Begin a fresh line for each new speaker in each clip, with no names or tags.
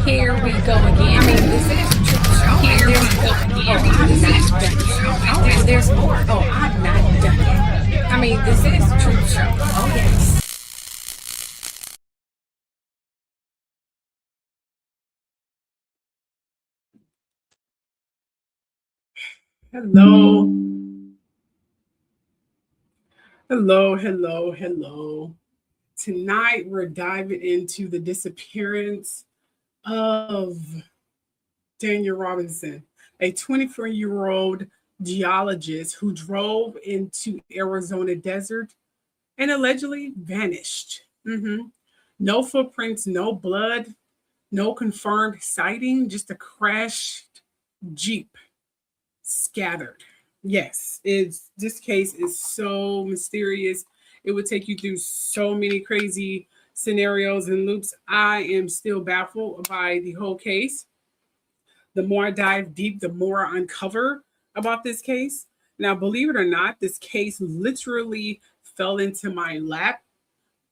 Here we go again. I mean, this is a truth show. Here we go again. I'm not done yet. Oh, there's more. Oh, I'm not done yet. I mean, this is a truth show. Oh, yes.
Hello. Hello. Tonight we're diving into the disappearance of Daniel Robinson, a 24-year-old geologist who drove into Arizona desert and allegedly vanished. No footprints, no blood, no confirmed sighting, just a crashed Jeep scattered. Yes, this case is so mysterious. It would take you through so many crazy scenarios and loops. I am still baffled by the whole case. The more I dive deep, the more I uncover about this case. Now, believe it or not, this case literally fell into my lap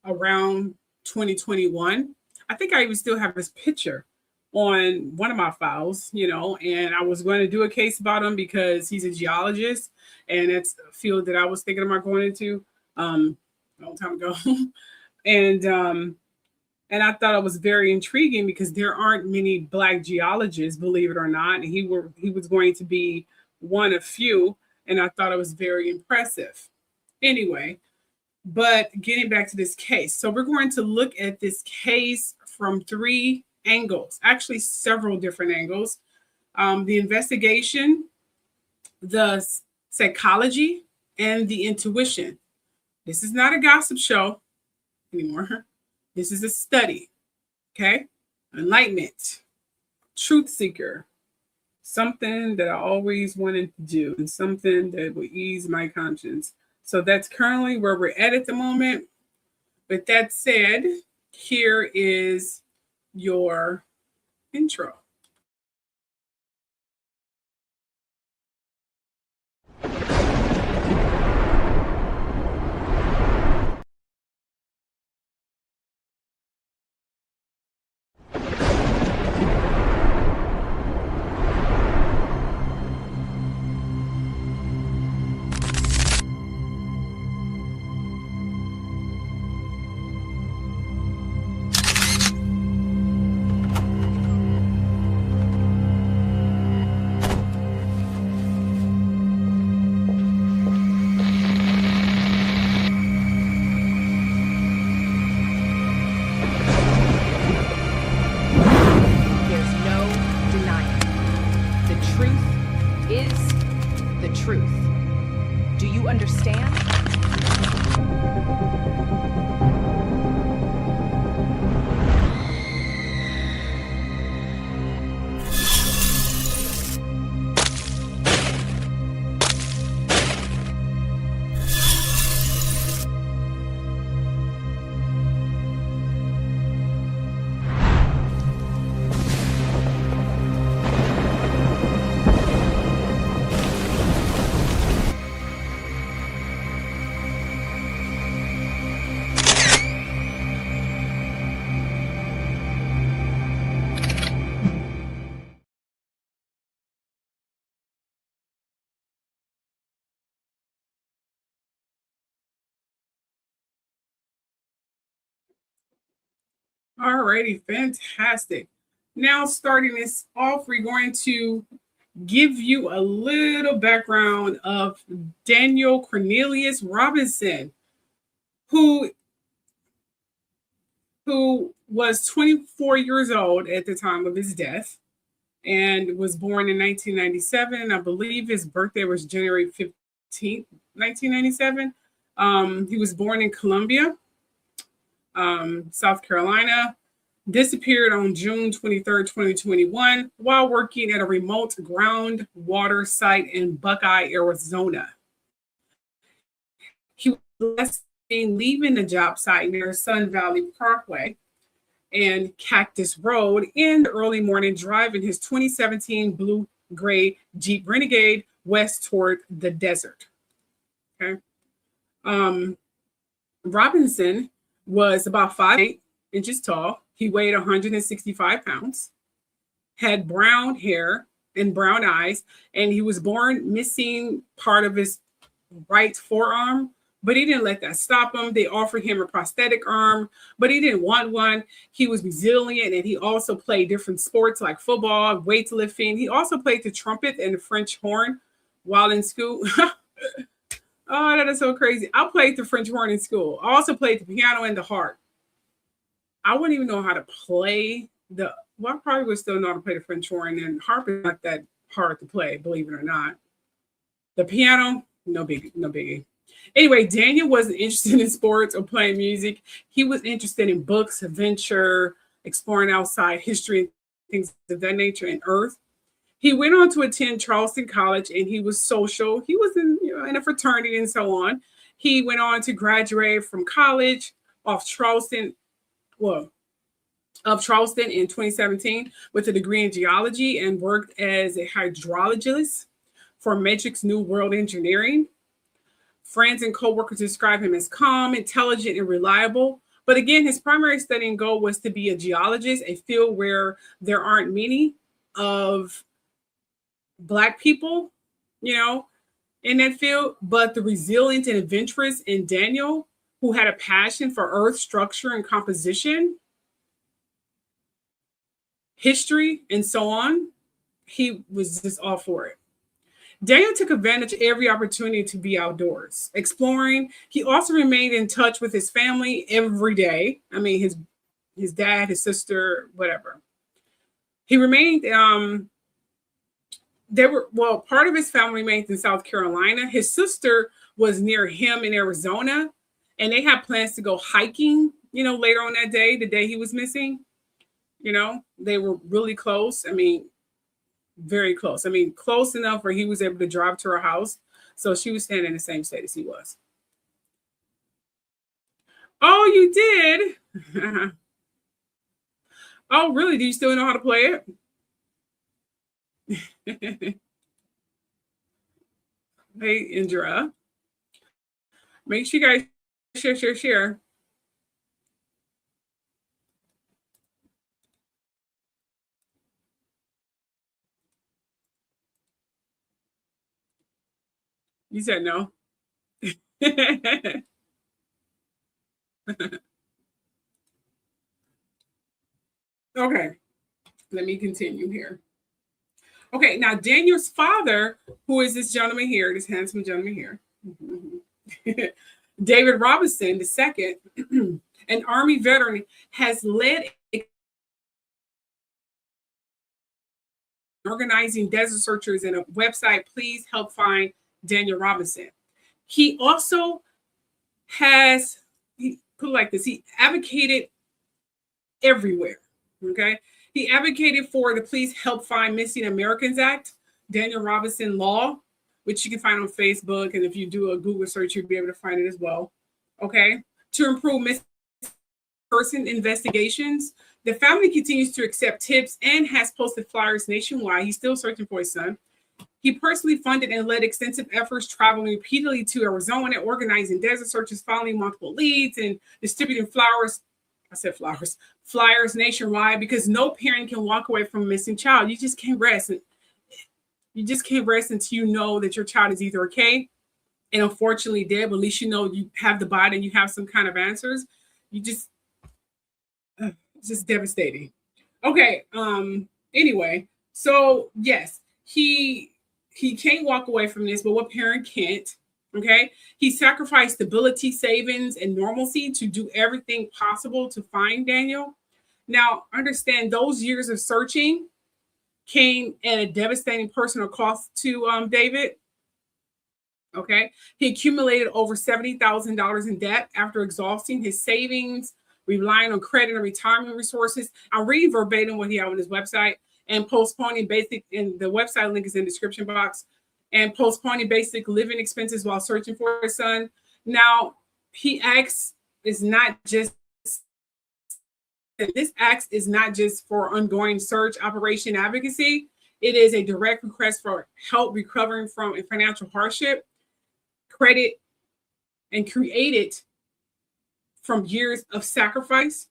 around 2021. I think I even still have his picture on one of my files, and I was going to do a case about him because he's a geologist and it's a field that I was thinking about going into a long time ago. And I thought it was very intriguing because there aren't many Black geologists, believe it or not. And he was going to be one of few, and I thought it was very impressive. Anyway, but getting back to this case, so we're going to look at this case from three angles, actually several different angles: the investigation, the psychology, and the intuition. This is not a gossip show anymore. This is a study, okay? Enlightenment, truth seeker, something that I always wanted to do and something that would ease my conscience. So that's currently where we're at the moment. With that said, here is your intro.
There's no denying. The truth is the truth. Do you understand?
Alrighty, fantastic. Now, starting this off, we're going to give you a little background of Daniel Cornelius Robinson, who was 24 years old at the time of his death and was born in 1997. I believe his birthday was January 15th, 1997. He was born in Columbia, South Carolina. Disappeared on June 23rd, 2021, while working at a remote groundwater site in Buckeye, Arizona. He was last seen leaving the job site near Sun Valley Parkway and Cactus Road in the early morning, driving his 2017 blue gray Jeep Renegade west toward the desert. Okay. Robinson was about 5'8" inches tall. He weighed 165 pounds. had brown hair and brown eyes, and he was born missing part of his right forearm, but he didn't let that stop him. They offered him a prosthetic arm, but he didn't want one. He was resilient, and he also played different sports like football, weightlifting. He also played the trumpet and the French horn while in school. Oh, that is so crazy. I played the French horn in school. I also played the piano and the harp. I wouldn't even know how to play I probably would still know how to play the French horn, and harp is not that hard to play, believe it or not. The piano, no biggie, no biggie. Anyway, Daniel wasn't interested in sports or playing music. He was interested in books, adventure, exploring outside history, things of that nature, and Earth. He went on to attend Charleston College, and he was social. He was in a fraternity and so on. He went on to graduate from college of Charleston in 2017 with a degree in geology and worked as a hydrologist for Matrix New World Engineering. Friends and coworkers describe him as calm, intelligent, and reliable. But again, his primary studying goal was to be a geologist, a field where there aren't many of Black people, in that field. But the resilient and adventurous in Daniel, who had a passion for earth structure and composition, history, and so on, he was just all for it. Daniel took advantage of every opportunity to be outdoors, exploring. He also remained in touch with his family every day. I mean, his dad, his sister, whatever. He remained, part of his family remained in South Carolina. His sister was near him in Arizona, and they had plans to go hiking, later on that day, the day he was missing. They were really close. I mean, very close. I mean, close enough where he was able to drive to her house. So she was staying in the same state as he was. Oh, you did? Oh, really? Do you still know how to play it? Hey, Indra. Make sure you guys share. You said no. Okay, let me continue here. Okay, now Daniel's father, who is this gentleman here, this handsome gentleman here, David Robinson II, an Army veteran, has led organizing desert searchers in a website. Please help find Daniel Robinson. He also he put it like this, he advocated everywhere, okay? He advocated for the Please Help Find Missing Americans Act, Daniel Robinson Law, which you can find on Facebook, and if you do a Google search, you'll be able to find it as well, okay? To improve missing person investigations. The family continues to accept tips and has posted flyers nationwide. He's still searching for his son. He personally funded and led extensive efforts traveling repeatedly to Arizona, organizing desert searches, following multiple leads, and distributing flyers nationwide, because no parent can walk away from a missing child. You just can't rest. You just can't rest until you know that your child is either okay and unfortunately dead, but at least you know you have the body and you have some kind of answers. It's just devastating. Okay. Anyway, so yes, he can't walk away from this, but what parent can't? Okay. He sacrificed stability, savings, and normalcy to do everything possible to find Daniel. Now, understand those years of searching came at a devastating personal cost to David. Okay. He accumulated over $70,000 in debt after exhausting his savings, relying on credit and retirement resources. I'm reading verbatim what he had on his website, and postponing and the website link is in the description box, and postponing basic living expenses while searching for his son. Now, this act is not just for ongoing search operation advocacy. It is a direct request for help recovering from a financial hardship, credit, and created from years of sacrifice.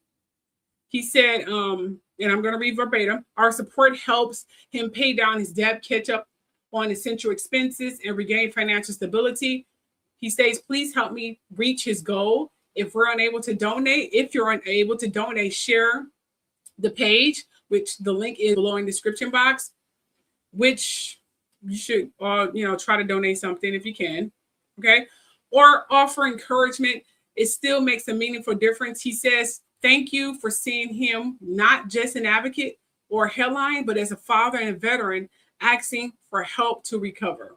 He said, and I'm going to read verbatim, our support helps him pay down his debt, catch up on essential expenses, and regain financial stability. He states, please help me reach his goal. If you're unable to donate, share the page, which the link is below in the description box, which you should, try to donate something if you can, okay? Or offer encouragement. It still makes a meaningful difference. He says, thank you for seeing him not just an advocate or a headline, but as a father and a veteran asking for help to recover.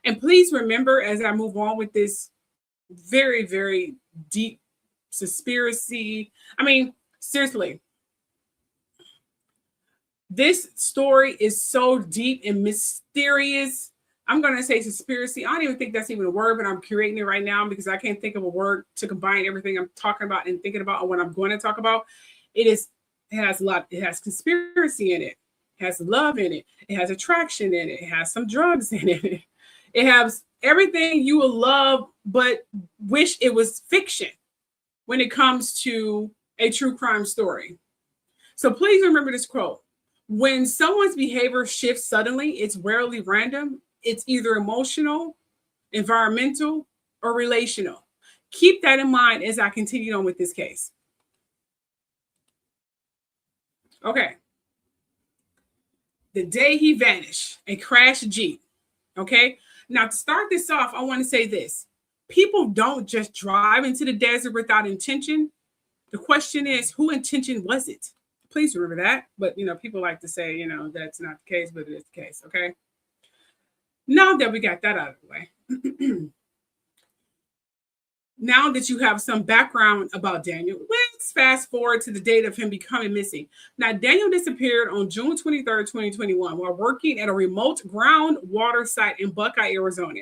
And please remember, as I move on with this very, very deep conspiracy, seriously, this story is so deep and mysterious. I'm going to say conspiracy. I don't even think that's even a word, but I'm creating it right now because I can't think of a word to combine everything I'm talking about and thinking about what I'm going to talk about. It has conspiracy in it. It has love in it. It has attraction in it. It has some drugs in it. It has everything you will love, but wish it was fiction when it comes to a true crime story. So please remember this quote. When someone's behavior shifts suddenly, it's rarely random. It's either emotional, environmental, or relational. Keep that in mind as I continue on with this case. Okay. The day he vanished, a crashed Jeep. Okay. Now, to start this off, I want to say this. People don't just drive into the desert without intention. The question is, whose intention was it? Please remember that. But, people like to say, that's not the case, but it is the case. Okay. Now that we got that out of the way, now that you have some background about Daniel, let's fast forward to the date of him becoming missing. Now, Daniel disappeared on June 23rd, 2021, while working at a remote groundwater site in Buckeye, Arizona.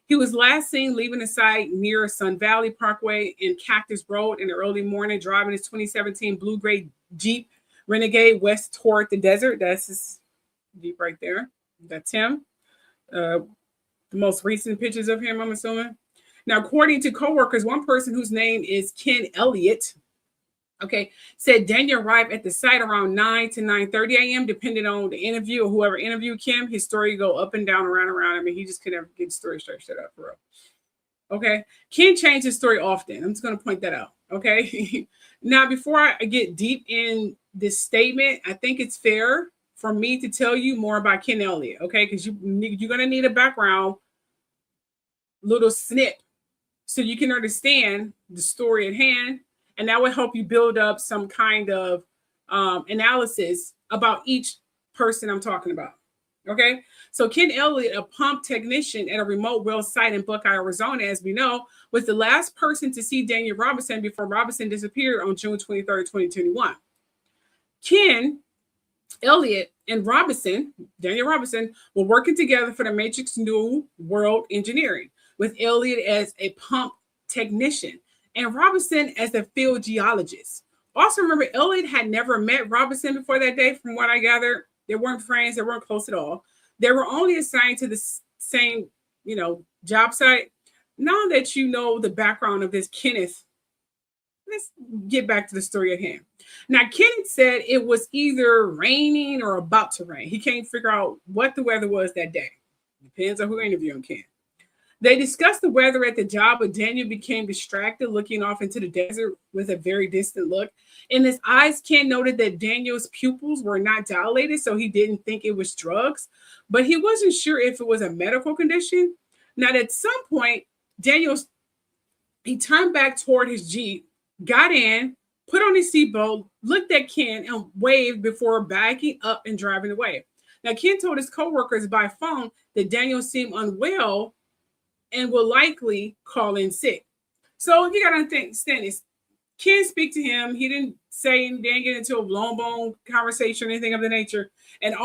He was last seen leaving the site near Sun Valley Parkway and Cactus Road in the early morning, driving his 2017 blue-gray Jeep Renegade west toward the desert. That's his Jeep right there. That's him. The most recent pictures of him, I'm assuming. Now, according to coworkers, one person whose name is Ken Elliott, said Daniel arrived at the site around 9 to 9:30 a.m., depending on the interview or whoever interviewed Kim. His story go up and down, around. He just could never get the story straight up for real. Okay. Ken changed his story often. I'm just going to point that out. Okay. Now, before I get deep in this statement, I think it's fair for me to tell you more about Ken Elliott. Okay. Because you're going to need a background little snip so you can understand the story at hand. And that will help you build up some kind of analysis about each person I'm talking about. Okay. So Ken Elliott, a pump technician at a remote well site in Buckeye, Arizona, as we know, was the last person to see Daniel Robinson before Robinson disappeared on June 23rd, 2021. Ken Elliott and Daniel Robinson, were working together for the Matrix New World Engineering, with Elliott as a pump technician and Robinson as a field geologist. Also, remember, Elliott had never met Robinson before that day. From what I gathered, they weren't friends. They weren't close at all. They were only assigned to the same, job site. Now that you know the background of this Kenneth, let's get back to the story at hand. Now, Kenneth said it was either raining or about to rain. He can't figure out what the weather was that day. Depends on who interviewing Ken. They discussed the weather at the job, but Daniel became distracted, looking off into the desert with a very distant look. In his eyes, Ken noted that Daniel's pupils were not dilated, so he didn't think it was drugs, but he wasn't sure if it was a medical condition. Now, at some point, he turned back toward his Jeep, got in, put on his seatbelt, looked at Ken, and waved before backing up and driving away. Now, Ken told his coworkers by phone that Daniel seemed unwell and will likely call in sick. So you got to understand this. Ken speak to him. He didn't get into a long bone conversation or anything of the nature. And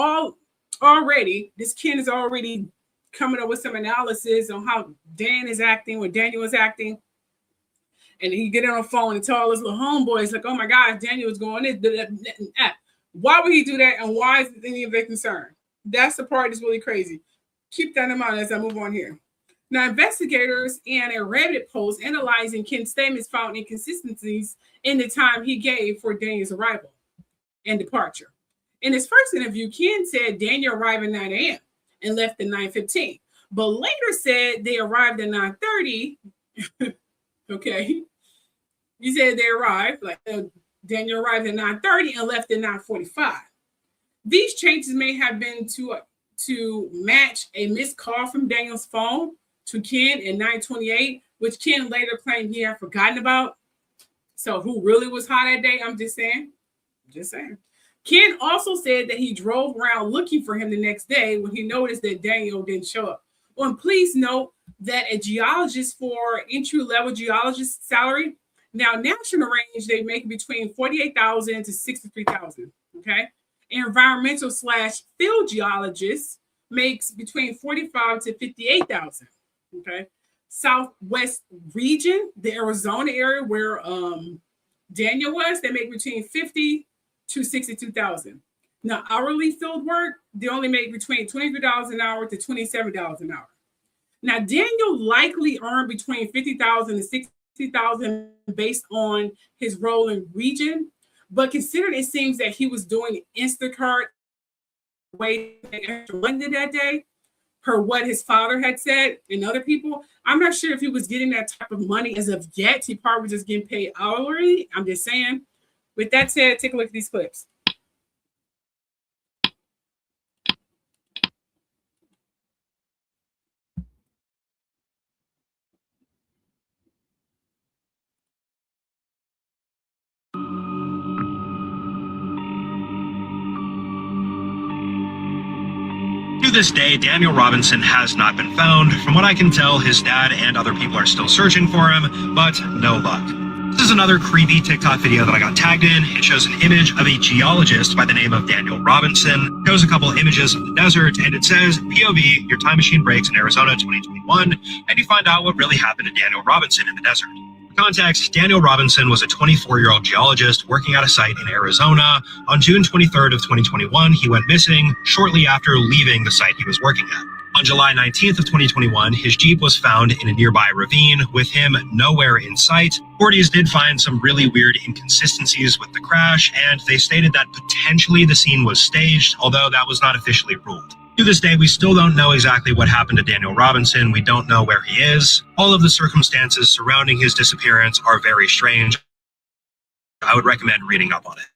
already, this Ken is already coming up with some analysis on how Dan is acting, or Daniel is acting. And he get on the phone and tell his little homeboys, like, oh my God, Daniel is going in. Why would he do that? And why is it any of their concern? That's the part that's really crazy. Keep that in mind as I move on here. Now, investigators and a Reddit post analyzing Ken's statements found inconsistencies in the time he gave for Daniel's arrival. and departure. In his first interview, Ken said Daniel arrived at 9 a.m. and left at 9:15, but later said they arrived at 9:30. Okay. He said they arrived, Daniel arrived at 9:30 and left at 9:45. These changes may have been to match a missed call from Daniel's phone to Ken at 9:28, which Ken later claimed he had forgotten about. So who really was high that day? I'm just saying. Ken also said that he drove around looking for him the next day when he noticed that Daniel didn't show up. Well, and please note that a geologist for entry-level geologist salary, now national range, they make between $48,000 to $63,000. Okay. Environmental / field geologist makes between $45,000 to $58,000. Okay. Southwest region, the Arizona area where Daniel was, they make between $50,000 to $62,000. Now, hourly field work, they only make between $23 an hour to $27 an hour. Now, Daniel likely earned between $50,000 and $60,000 based on his role in region, but considered it seems that he was doing Instacart way extra London that day, per what his father had said and other people. I'm not sure if he was getting that type of money as of yet. He probably was just getting paid hourly. I'm just saying. With that said, take a look at these clips.
To this day, Daniel Robinson has not been found. From what I can tell, his dad and other people are still searching for him, but no luck. This is another creepy TikTok video that I got tagged in. It shows an image of a geologist by the name of Daniel Robinson. It shows a couple images of the desert, and it says, POV, your time machine breaks in Arizona 2021, and you find out what really happened to Daniel Robinson in the desert. For context, Daniel Robinson was a 24-year-old geologist working at a site in Arizona. On June 23rd of 2021, he went missing shortly after leaving the site he was working at. On July 19th of 2021, his Jeep was found in a nearby ravine with him nowhere in sight. Authorities did find some really weird inconsistencies with the crash, and they stated that potentially the scene was staged, although that was not officially ruled. To this day, we still don't know exactly what happened to Daniel Robinson. We don't know where he is. All of the circumstances surrounding his disappearance are very strange. I would recommend reading up on it.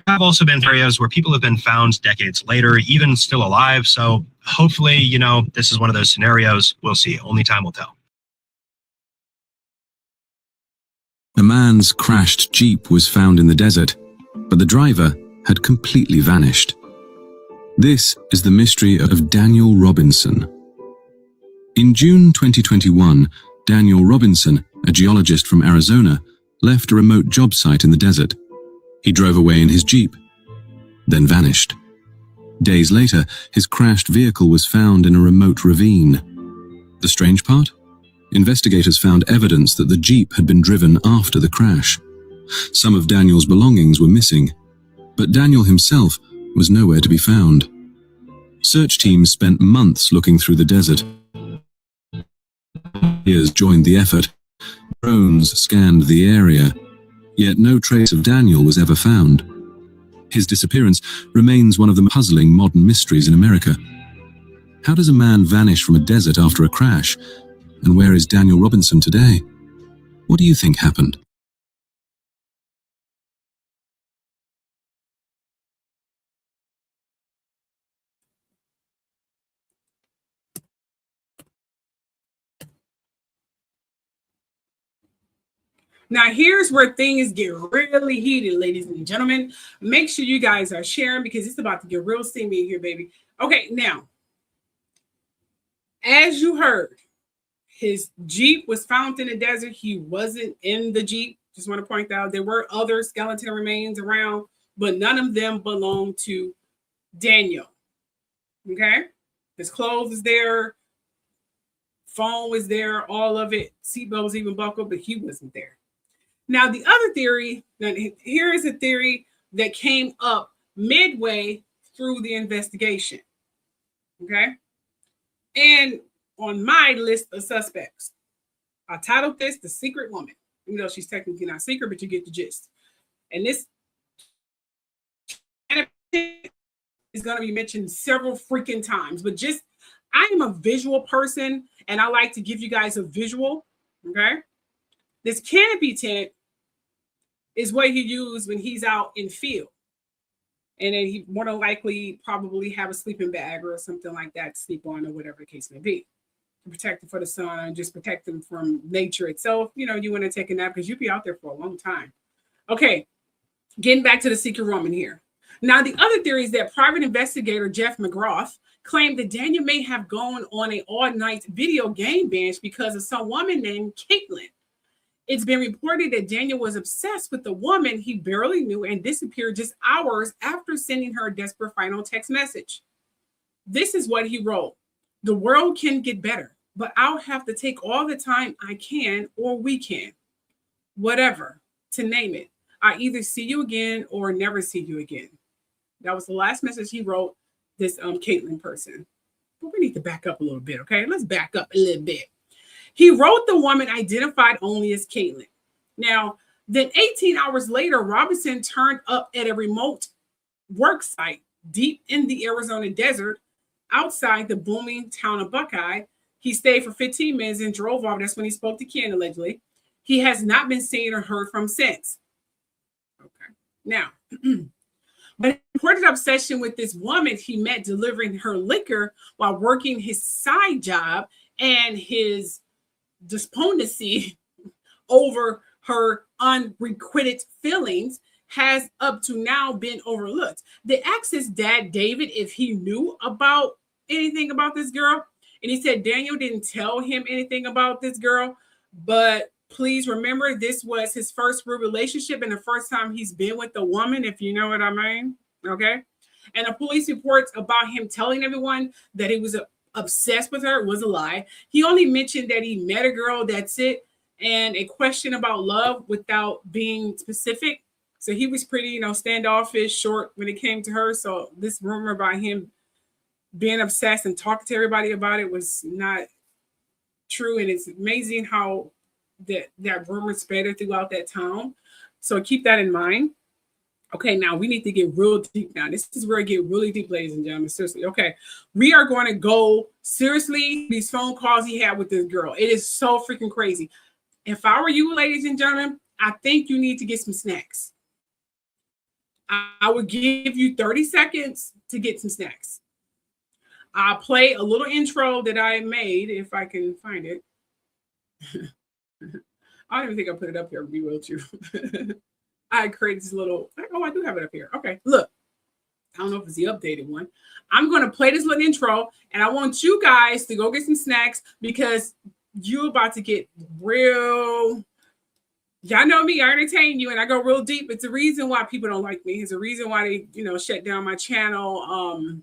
There have also been areas where people have been found decades later, even still alive. So hopefully, this is one of those scenarios. We'll see. Only time will tell.
A man's crashed Jeep was found in the desert, but the driver had completely vanished. This is the mystery of Daniel Robinson. In June 2021, Daniel Robinson, a geologist from Arizona, left a remote job site in the desert. He drove away in his Jeep, then vanished. Days later, his crashed vehicle was found in a remote ravine. The strange part? Investigators found evidence that the Jeep had been driven after the crash. Some of Daniel's belongings were missing, but Daniel himself was nowhere to be found. Search teams spent months looking through the desert. Volunteers joined the effort. Drones scanned the area, yet no trace of Daniel was ever found. His disappearance remains one of the puzzling modern mysteries in America. How does a man vanish from a desert after a crash? And where is Daniel Robinson today? What do you think happened?
Now, here's where things get really heated, ladies and gentlemen. Make sure you guys are sharing because it's about to get real steamy in here, baby. Okay, now, as you heard, his Jeep was found in the desert. He wasn't in the Jeep. Just want to point out there were other skeleton remains around, but none of them belonged to Daniel. Okay? His clothes was there. Phone was there. All of it. Seatbelt was even buckled, but he wasn't there. Now, the other theory, here is a theory that came up midway through the investigation. Okay? And on my list of suspects, I titled this The Secret Woman. Even though she's technically not secret, but you get the gist. And this is going to be mentioned several freaking times, but just I am a visual person and I like to give you guys a visual. Okay. This canopy tent is what he used when he's out in field. And then he more than likely probably have a sleeping bag or something like that to sleep on or whatever the case may be. To protect them from the sun and just protect them from nature itself. You know, you want to take a nap because you'll be out there for a long time. Okay, getting back to the secret woman here. Now, the other theory is that private investigator Jeff McGrath claimed that Daniel may have gone on an all-night video game binge because of some woman named Katelyn. It's been reported that Daniel was obsessed with the woman he barely knew and disappeared just hours after sending her a desperate final text message. This is what he wrote. The world can get better, but I'll have to take all the time I can or we can. Whatever, to name it. I either see you again or never see you again. That was the last message he wrote this Katelyn person. But we need to back up a little bit, okay? Let's back up a little bit. He wrote the woman identified only as Katelyn. Now, then 18 hours later, Robinson turned up at a remote work site deep in the Arizona desert outside the booming town of Buckeye. He stayed for 15 minutes and drove off. That's when he spoke to Ken, allegedly. He has not been seen or heard from since. Okay. Now, but an important obsession with this woman he met delivering her liquor while working his side job and his despondency over her unrequited feelings has up to now been overlooked. They asked his dad, David, if he knew about anything about this girl. And he said Daniel didn't tell him anything about this girl. But please remember, this was his first real relationship and the first time he's been with a woman, if you know what I mean. Okay. And the police reports about him telling everyone that he was obsessed with her was a lie. He only mentioned that he met a girl, that's it, and a question about love without being specific. So he was pretty, standoffish, short when it came to her. So this rumor about him being obsessed and talking to everybody about it was not true. And it's amazing how that rumor spread throughout that town. So keep that in mind. Okay, now we need to get real deep now. This is where I get really deep, ladies and gentlemen. Seriously. Okay, we are going to go seriously. These phone calls he had with this girl. It is so freaking crazy. If I were you, ladies and gentlemen, I think you need to get some snacks. I would give you 30 seconds to get some snacks. I'll play a little intro that I made if I can find it. I don't even think I put it up here, to be real with you. I created this little, I do have it up here. Okay, look. I don't know if it's the updated one. I'm going to play this little intro, and I want you guys to go get some snacks because you're about to get real. Y'all know me, I entertain you, and I go real deep. It's a reason why people don't like me. It's a reason why they, shut down my channel.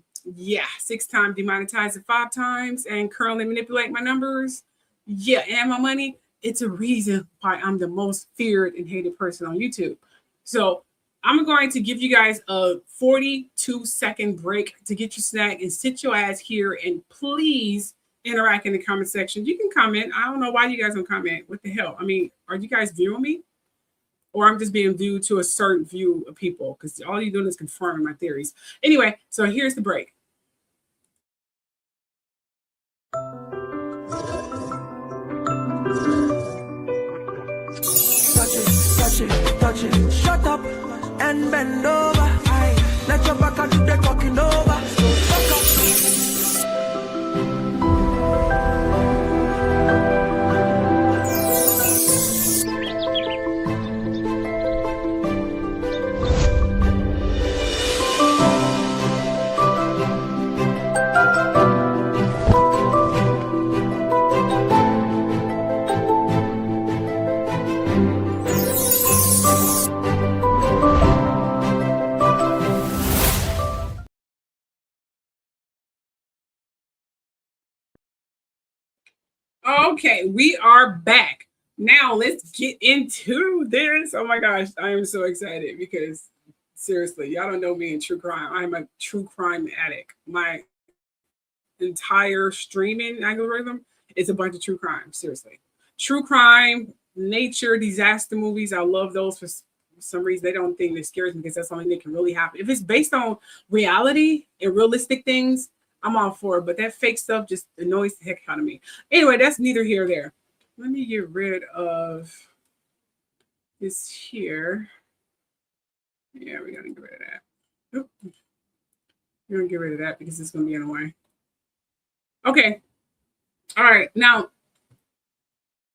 6 times demonetized it 5 times, and currently manipulate my numbers. Yeah, and my money. It's a reason why I'm the most feared and hated person on YouTube. So I'm going to give you guys a 42-second break to get your snack and sit your ass here and please interact in the comment section. You can comment. I don't know why you guys don't comment. What the hell? I mean, are you guys viewing me? Or I'm just being viewed to a certain view of people because all you're doing is confirming my theories. Anyway, so here's the break.
Touch it, shut up and bend over. Aye. Let your back do the talking over. So fuck up.
Okay, we are back. Now let's get into this. Oh my gosh, I am so excited because seriously, y'all don't know me in true crime. I'm a true crime addict. My entire streaming algorithm is a bunch of true crime. Seriously, true crime, nature, disaster movies. I love those for some reason they don't think it scares me because that's the only thing that can really happen. If it's based on reality and realistic things, I'm all for it. But that fake stuff just annoys the heck out of me. Anyway, that's neither here nor there. Let me get rid of this here. Yeah, we're gonna get rid of that. Oop. We're gonna get rid of that because it's gonna be in the way. Okay. All right. Now,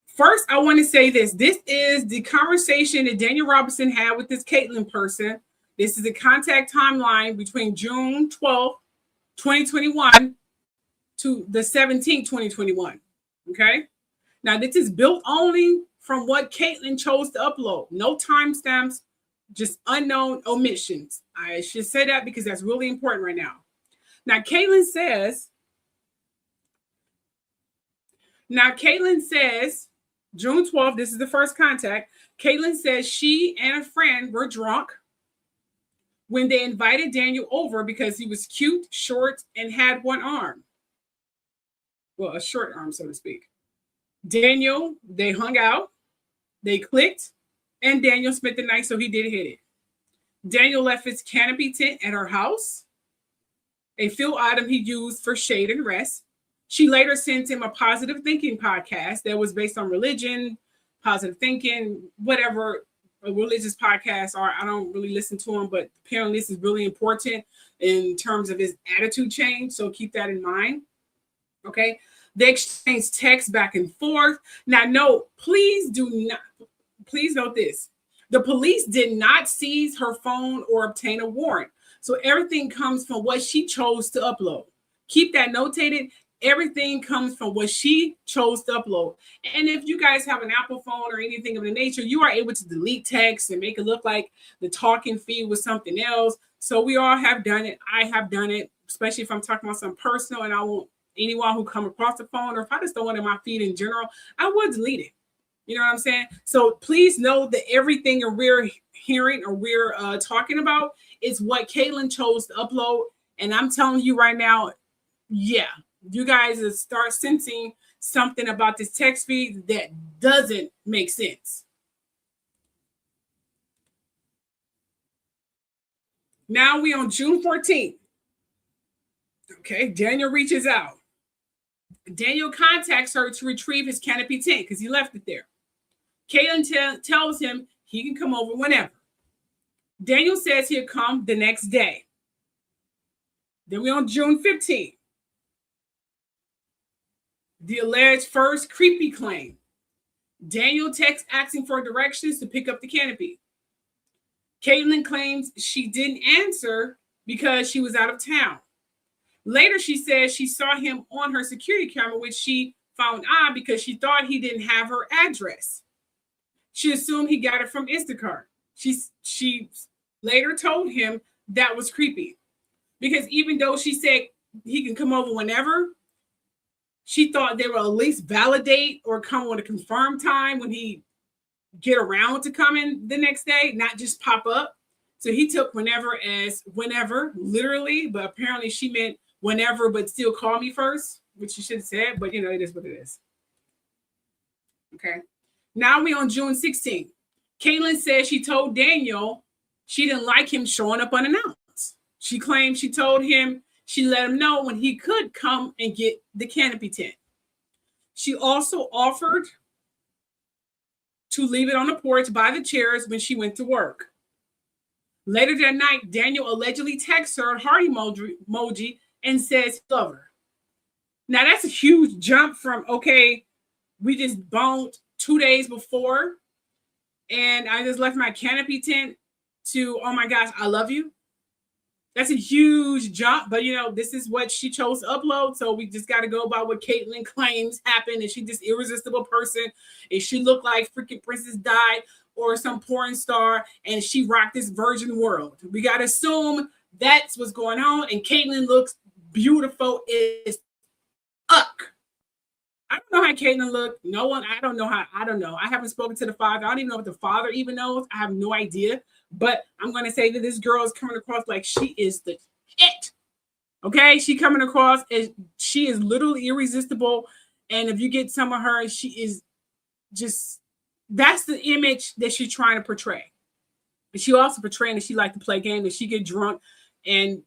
first, I want to say this. This is the conversation that Daniel Robinson had with this Katelyn person. This is the contact timeline between June 12th, 2021 to the 17th, 2021. Okay. Now, this is built only from what Katelyn chose to upload. No timestamps, just unknown omissions. I should say that because that's really important right now. Now, Katelyn says, June 12th, this is the first contact. Katelyn says she and a friend were drunk when they invited Daniel over because he was cute, short, and had one arm. Well, a short arm, so to speak. Daniel, they hung out, they clicked, and Daniel spent the night, so he did hit it. Daniel left his canopy tent at her house, a field item he used for shade and rest. She later sent him a positive thinking podcast that was based on religion, positive thinking, whatever religious podcasts are. I don't really listen to them, but apparently this is really important in terms of his attitude change. So keep that in mind. Okay. They exchanged texts back and forth. Now, no, please note this. The police did not seize her phone or obtain a warrant. So everything comes from what she chose to upload. Keep that notated. Everything comes from what she chose to upload. And if you guys have an Apple phone or anything of the nature, you are able to delete text and make it look like the talking feed was something else. So we all have done it. I have done it, especially if I'm talking about something personal and I want anyone who come across the phone, or if I just don't want it in my feed in general, I would delete it. You know what I'm saying? So please know that everything we're hearing or we're talking about is what Katelyn chose to upload. And I'm telling you right now, yeah, you guys start sensing something about this text feed that doesn't make sense. Now we on June 14th. Okay, Daniel reaches out. Daniel contacts her to retrieve his canopy tent because he left it there. Katelyn tells him he can come over whenever. Daniel says he'll come the next day. Then we're on June 15th. The alleged first creepy claim. Daniel texts asking for directions to pick up the canopy. Katelyn claims she didn't answer because she was out of town. Later, she says she saw him on her security camera, which she found odd because she thought he didn't have her address. She assumed he got it from Instacart. She later told him that was creepy because even though she said he can come over whenever, she thought they would at least validate or come on a confirmed time when he get around to coming the next day, not just pop up. So he took whenever as whenever, literally, but apparently she meant whenever, but still call me first, which she should have said, but it is what it is. Okay. Now we on June 16th. Katelyn says she told Daniel she didn't like him showing up unannounced. She claimed she told him she let him know when he could come and get the canopy tent. She also offered to leave it on the porch by the chairs when she went to work. Later that night, Daniel allegedly texts her a heart emoji and says he loves her. Now that's a huge jump from, okay, we just boned 2 days before and I just left my canopy tent to, oh my gosh, I love you. That's a huge jump, but this is what she chose to upload. So we just got to go by what Katelyn claims happened. And she just irresistible person. And she looked like freaking Princess Di or some porn star. And she rocked this virgin world. We got to assume that's what's going on. And Katelyn looks beautiful as fuck. I don't know how Katelyn looked. No one, I don't know. I haven't spoken to the father. I don't even know if the father even knows. I have no idea. But I'm going to say that this girl is coming across like she is the shit. Okay? She coming across as she is literally irresistible. And if you get some of her, she is just, that's the image that she's trying to portray. And she also portraying that she liked to play games, and she get drunk and,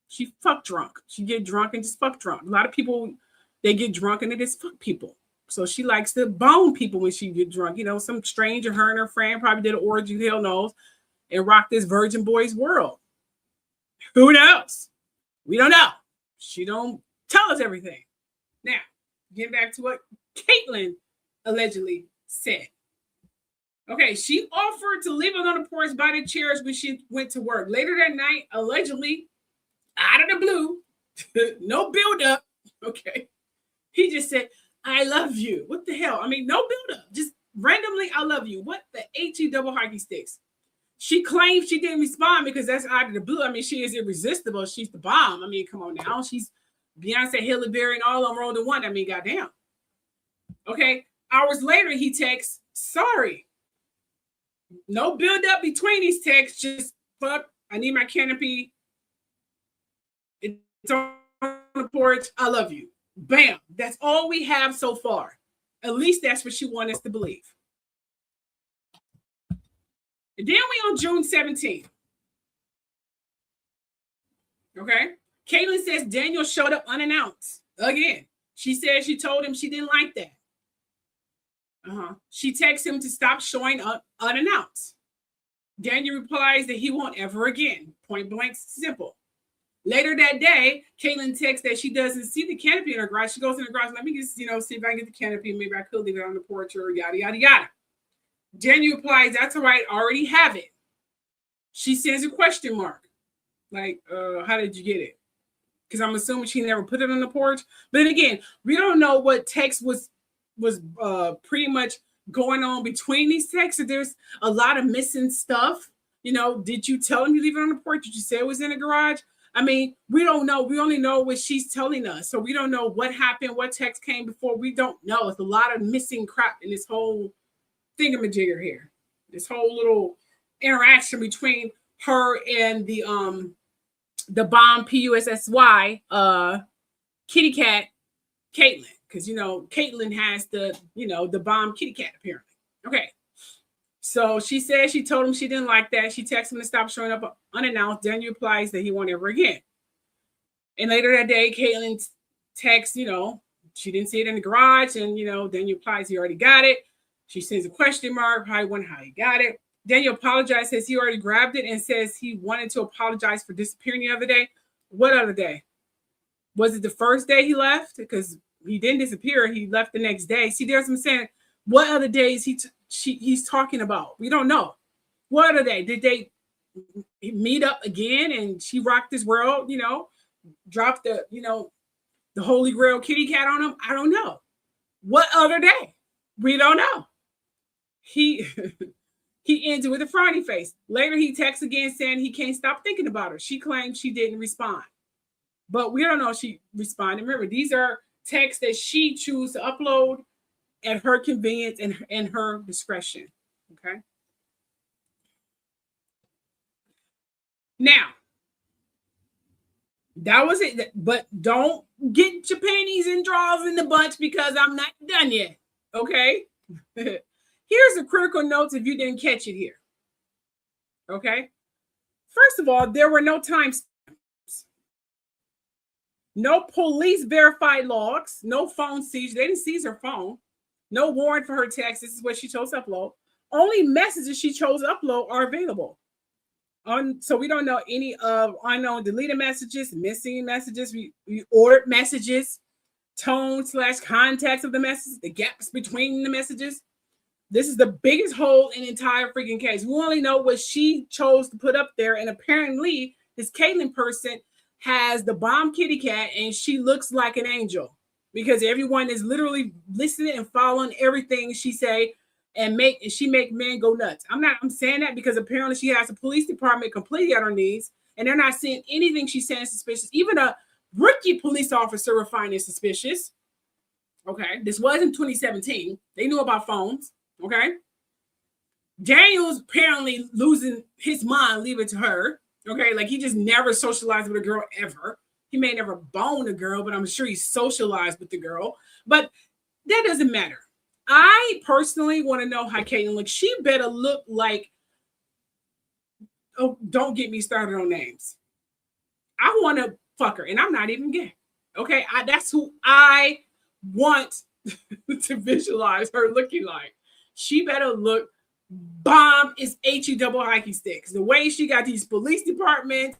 she fuck drunk. She get drunk and just fuck drunk. A lot of people, they get drunk and they just fuck people. So she likes to bone people when she get drunk. Some stranger, her and her friend probably did an orgy, hell knows, and rock this virgin boy's world. Who knows? We don't know. She don't tell us everything. Now, getting back to what Katelyn allegedly said. Okay, she offered to leave it on the porch by the chairs when she went to work. Later that night, allegedly, out of the blue, no build-up, okay, he just said, I love you. What the hell? I mean, no build-up. Just randomly, I love you. What the HE double hockey sticks? She claims she didn't respond because that's out of the blue. I mean, she is irresistible. She's the bomb. I mean, come on now. She's Beyonce, Halle Berry, and all of them rolled in one. I mean, goddamn. Okay, hours later, he texts, sorry. No build up between these texts. Just fuck. I need my canopy. It's on the porch. I love you. Bam. That's all we have so far. At least that's what she wants us to believe. And then we on June 17th. Okay. Katelyn says Daniel showed up unannounced. Again. She said she told him she didn't like that. She texts him to stop showing up unannounced. Daniel replies that he won't ever again. Point blank, simple. Later that day, Katelyn texts that she doesn't see the canopy in her garage. She goes in the garage, let me just, see if I can get the canopy. Maybe I could leave it on the porch or yada, yada, yada. Daniel replies, that's all right, I already have it. She sends a question mark. Like, how did you get it? Because I'm assuming she never put it on the porch. But then again, we don't know what text was pretty much going on between these texts. There's a lot of missing stuff. Did you tell him you leave it on the porch? Did you say it was in the garage? I mean, we don't know. We only know what she's telling us. So we don't know what happened, what text came before. We don't know. It's a lot of missing crap in this whole thingamajigger here. This whole little interaction between her and the bomb PUSSY kitty cat Katelyn. Because, Katelyn has the bomb kitty cat, apparently. Okay. So she said she told him she didn't like that. She texted him to stop showing up unannounced. Daniel replies that he won't ever again. And later that day, Katelyn texts, she didn't see it in the garage. And, Daniel replies he already got it. She sends a question mark. Probably wondering how he got it. Daniel apologized, says he already grabbed it, and says he wanted to apologize for disappearing the other day. What other day? Was it the first day he left? Because he didn't disappear. He left the next day. See, there's what I'm saying. What other days he's talking about? We don't know. What other day? Did they meet up again and she rocked his world, dropped the Holy Grail kitty cat on him? I don't know. What other day? We don't know. He ended with a frowny face. Later, he texts again saying he can't stop thinking about her. She claims she didn't respond. But we don't know if she responded. Remember, these are texts that she chooses to upload at her convenience and her discretion. Okay. Now, that was it. But don't get your panties and drawers in the bunch because I'm not done yet. Okay. Here's the critical notes if you didn't catch it here. Okay. First of all, there were no timestamps. No police verified logs, no phone seizure. They didn't seize her phone. No warrant for her text. This is what she chose to upload. Only messages she chose to upload are available. So we don't know any of unknown deleted messages, missing messages, reordered messages, tone/context of the messages, the gaps between the messages. This is the biggest hole in the entire freaking case. We only know what she chose to put up there. And apparently this Katelyn person has the bomb kitty cat and she looks like an angel because everyone is literally listening and following everything she say and she make men go nuts. I'm saying that because apparently she has a police department completely on her knees and they're not seeing anything she's saying suspicious. Even a rookie police officer will find it suspicious. Okay. This was in 2017. They knew about phones. Okay. Daniel's apparently losing his mind, leave it to her. Okay, like he just never socialized with a girl ever. He may never bone a girl, but I'm sure he socialized with the girl. But that doesn't matter. I personally want to know how Katelyn looks. She better look like, oh, don't get me started on names. I want to fuck her, and I'm not even gay. Okay, that's who I want to visualize her looking like. She better look bomb is HE double hockey sticks. The way she got these police departments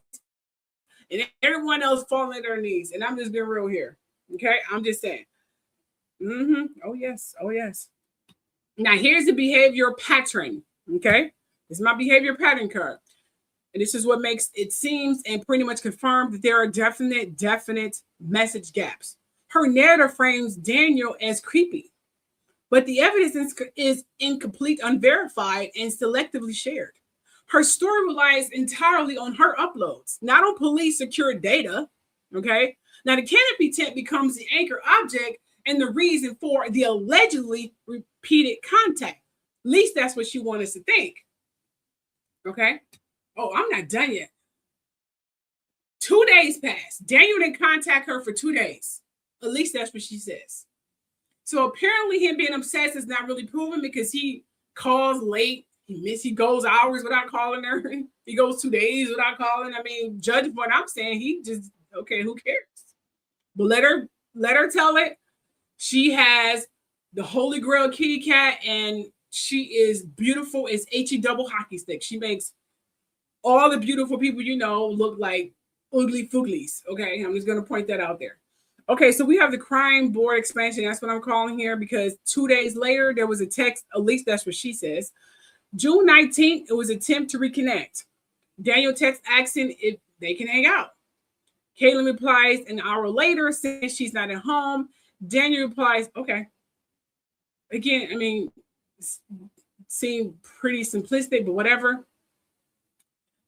and everyone else falling at her knees. And I'm just being real here. Okay, I'm just saying. Oh yes, oh yes. Now here's the behavior pattern. Okay, this is my behavior pattern card. And this is what makes it seems and pretty much confirmed that there are definite message gaps. Her narrative frames Daniel as creepy, but the evidence is incomplete, unverified, and selectively shared. Her story relies entirely on her uploads, not on police secured data. Okay. Now the canopy tent becomes the anchor object and the reason for the allegedly repeated contact. At least that's what she wants us to think. Okay. Oh, I'm not done yet. 2 days passed. Daniel didn't contact her for 2 days. At least that's what she says. So apparently him being obsessed is not really proven because he calls late. He goes hours without calling her. He goes 2 days without calling. I mean, judging what I'm saying, he just, okay, who cares? But let her tell it. She has the Holy Grail kitty cat and she is beautiful as HE double hockey stick. She makes all the beautiful people you know look like ugly fooglies. Okay, I'm just going to point that out there. Okay, so we have the crime board expansion. That's what I'm calling here because 2 days later, there was a text. At least that's what she says. June 19th, it was an attempt to reconnect. Daniel texts asking if they can hang out. Katelyn replies an hour later, saying she's not at home. Daniel replies, okay. Again, I mean, seemed pretty simplistic, but whatever.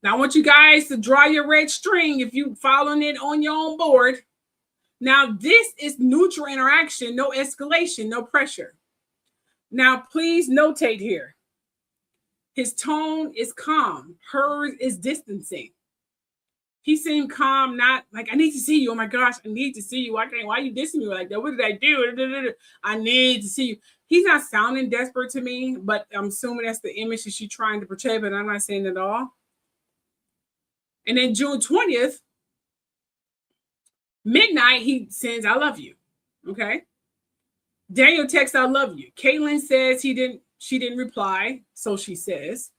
Now, I want you guys to draw your red string if you're following it on your own board. Now, this is neutral interaction, no escalation, no pressure. Now, please notate here. His tone is calm. Hers is distancing. He seemed calm, not like, I need to see you. Oh my gosh, I need to see you. Why are you dissing me like that? What did I do? I need to see you. He's not sounding desperate to me, but I'm assuming that's the image that she's trying to portray, but I'm not saying it at all. And then June 20th, midnight, he sends, I love you. Okay. Daniel texts, I love you. Katelyn says she didn't reply. So she says.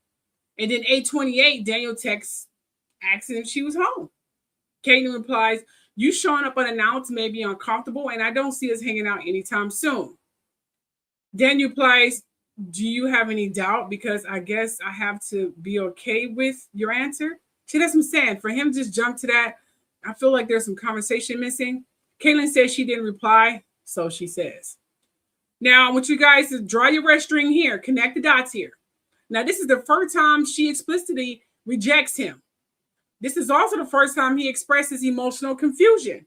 And then 8:28, Daniel texts, asking if she was home. Katelyn replies, you showing up unannounced may be uncomfortable, and I don't see us hanging out anytime soon. Daniel replies, do you have any doubt? Because I guess I have to be okay with your answer. See, that's what I'm saying. For him to just jump to that, I feel like there's some conversation missing. Katelyn says she didn't reply, so she says. Now, I want you guys to draw your red string here, connect the dots here. Now, this is the first time she explicitly rejects him. This is also the first time he expresses emotional confusion.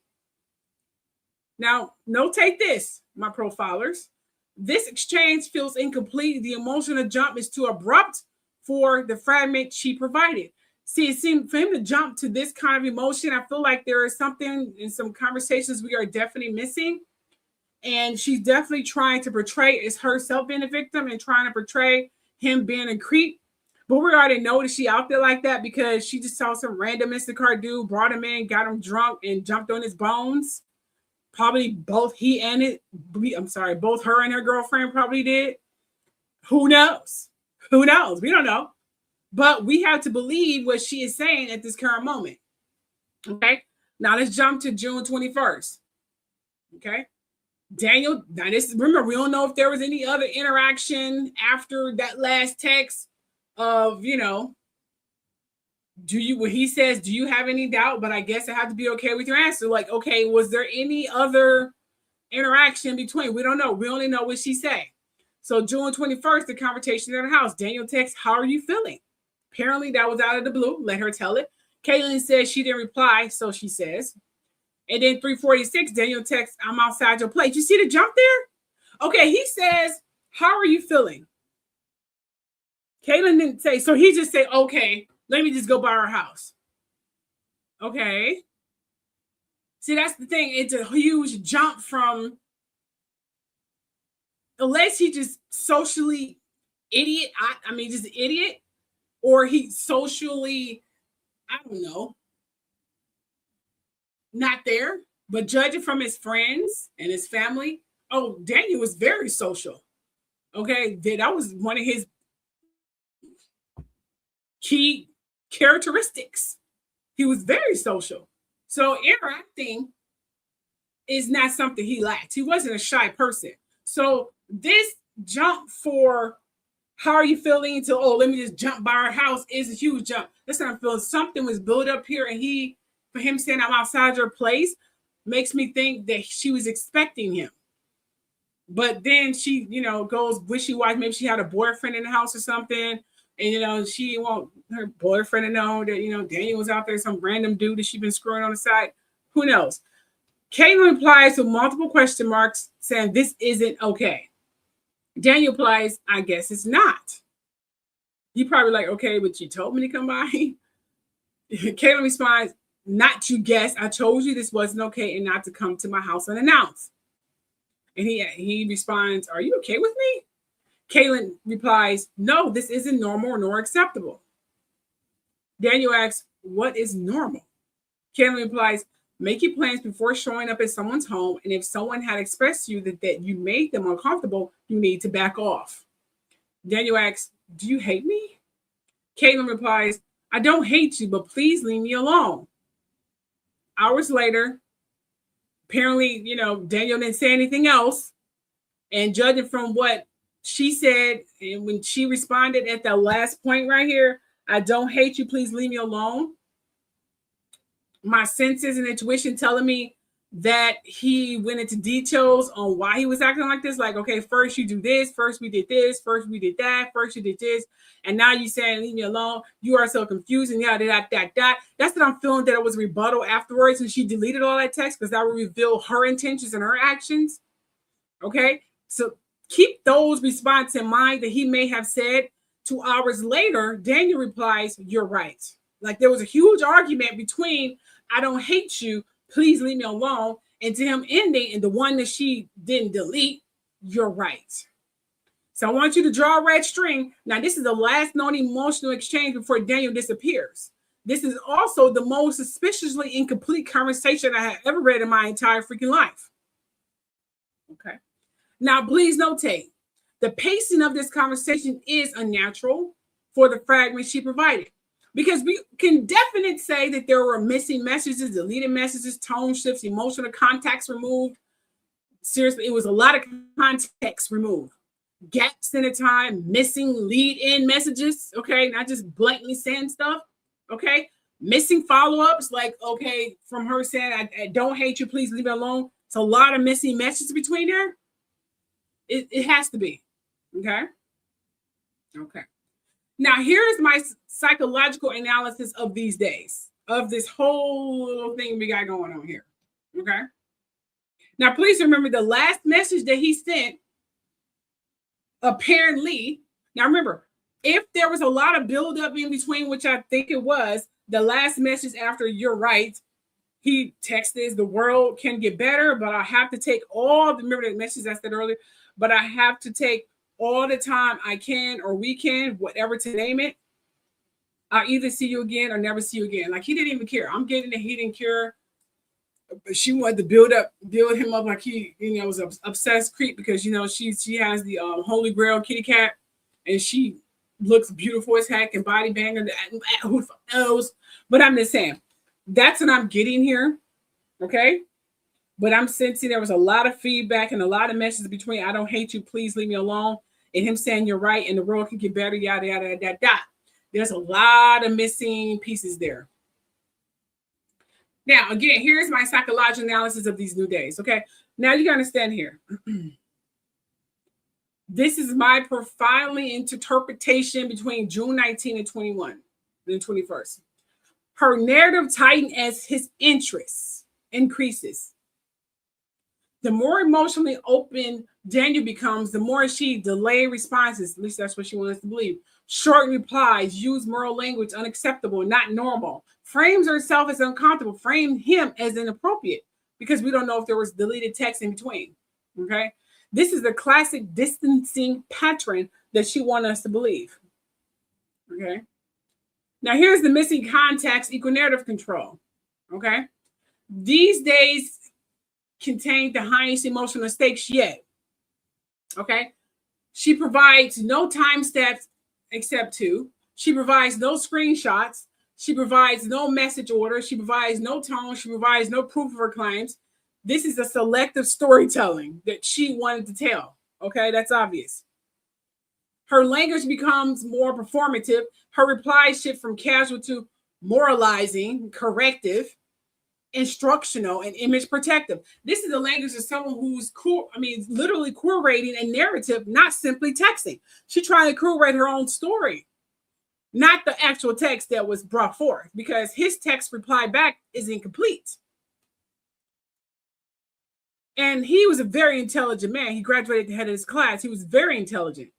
Now, notate this, my profilers. This exchange feels incomplete. The emotional jump is too abrupt for the fragment she provided. See, it seemed for him to jump to this kind of emotion, I feel like there is something in some conversations we are definitely missing. And she's definitely trying to portray as herself being a victim and trying to portray him being a creep. But we already know that she out there like that because she just saw some random Instacart dude, brought him in, got him drunk, and jumped on his bones. Probably both both her and her girlfriend probably did. Who knows? Who knows? We don't know. But we have to believe what she is saying at this current moment. Okay? Now let's jump to June 21st. Okay? Daniel, now this, remember, we don't know if there was any other interaction after that last text of, when he says, do you have any doubt? But I guess I have to be okay with your answer. Like, okay, was there any other interaction between? We don't know. We only know what she said. So June 21st, the conversation in the house, Daniel texts, how are you feeling? Apparently that was out of the blue. Let her tell it. Katelyn says she didn't reply. So she says. And then 3:46, Daniel texts, I'm outside your place. You see the jump there? Okay, he says, how are you feeling? Katelyn didn't say, so he just said, okay, let me just go by her house. Okay. See, that's the thing. It's a huge jump from, unless he just socially idiot, I mean, just idiot, or he socially, I don't know, not there. But judging from his friends and his family, oh, Daniel was very social. Okay, that was one of his key characteristics. He was very social. So interacting is not something he lacked. He wasn't a shy person. So this jump for how are you feeling to, oh, let me just jump by our house is a huge jump. That's not feeling. Something was built up here, and for him saying I'm outside your place makes me think that she was expecting him. But then she, goes wishy-washy. Maybe she had a boyfriend in the house or something. And, she want her boyfriend to know that, Daniel was out there, some random dude that she's been screwing on the side. Who knows? Katelyn replies with multiple question marks saying this isn't okay. Daniel replies, I guess it's not. He probably like, okay, but you told me to come by. Katelyn responds, not you guess. I told you this wasn't okay and not to come to my house unannounced. And he responds, are you okay with me? Katelyn replies, no, this isn't normal nor acceptable. Daniel asks, what is normal? Katelyn replies, make your plans before showing up at someone's home. And if someone had expressed to you that you made them uncomfortable, you need to back off. Daniel asks, do you hate me? Katelyn replies, I don't hate you, but please leave me alone. Hours later, apparently, Daniel didn't say anything else. And judging from what she said, and when she responded at the last point right here, I don't hate you, please leave me alone. My senses and intuition telling me that he went into details on why he was acting like this. Like, okay, first you do this, first we did this, first we did that, first you did this, and now you saying leave me alone. You are so confused and that. That's what I'm feeling, that it was rebuttal afterwards, and she deleted all that text because that would reveal her intentions and her actions. Okay, so keep those responses in mind that he may have said. 2 hours later, Daniel replies, you're right. Like there was a huge argument between I don't hate you, please leave me alone, and to him ending, and the one that she didn't delete, you're right. So I want you to draw a red string. Now, this is the last known emotional exchange before Daniel disappears. This is also the most suspiciously incomplete conversation I have ever read in my entire freaking life. Okay. Now, please notate, the pacing of this conversation is unnatural for the fragment she provided. Because we can definitely say that there were missing messages, deleted messages, tone shifts, emotional contacts removed. Seriously, it was a lot of context removed. Gaps in the time, missing lead-in messages, okay? Not just blatantly saying stuff, okay? Missing follow-ups, like, okay, from her saying, I don't hate you, please leave me alone. It's a lot of missing messages between there. It has to be, okay? Okay. Now, here's my psychological analysis of these days, of this whole little thing we got going on here, okay? Now, please remember the last message that he sent, apparently, now remember, if there was a lot of buildup in between, which I think it was, the last message after you're right, he texted, the world can get better, but I have to take remember the message I said earlier, but I have to take all the time I can or we can, whatever to name it. I'll either see you again or never see you again. Like he didn't even care. I'm getting that he didn't care. But she wanted to build him up like he, was an obsessed creep because, she has the Holy Grail kitty cat and she looks beautiful as heck and body banger. Who knows? But I'm just saying, that's what I'm getting here. Okay. But I'm sensing there was a lot of feedback and a lot of messages between I don't hate you, please leave me alone, and him saying you're right and the world can get better, yada, yada, yada, yada. There's a lot of missing pieces there. Now, again, here's my psychological analysis of these new days, okay? Now you got to understand here. This is my profiling interpretation between June 19 and 21, then 21st. Her narrative tightened as his interest increases. The more emotionally open Daniel becomes, the more she delayed responses. At least that's what she wants us to believe. Short replies, use moral language, unacceptable, not normal. Frames herself as uncomfortable. Frame him as inappropriate because we don't know if there was deleted text in between. Okay. This is the classic distancing pattern that she wants us to believe. Okay. Now here's the missing context equal narrative control. Okay. These days contain the highest emotional stakes yet. Okay. She provides no time steps except 2. She provides no screenshots. She provides no message order. She provides no tone. She provides no proof of her claims. This is a selective storytelling that she wanted to tell. Okay, that's obvious. Her language becomes more performative. Her replies shift from casual to moralizing, corrective, instructional, and image protective. This is the language of someone who's literally curating a narrative, not simply texting. She's trying to curate her own story, not the actual text that was brought forth, because his text reply back is incomplete. And he was a very intelligent man. He graduated the head of his class. He was very intelligent.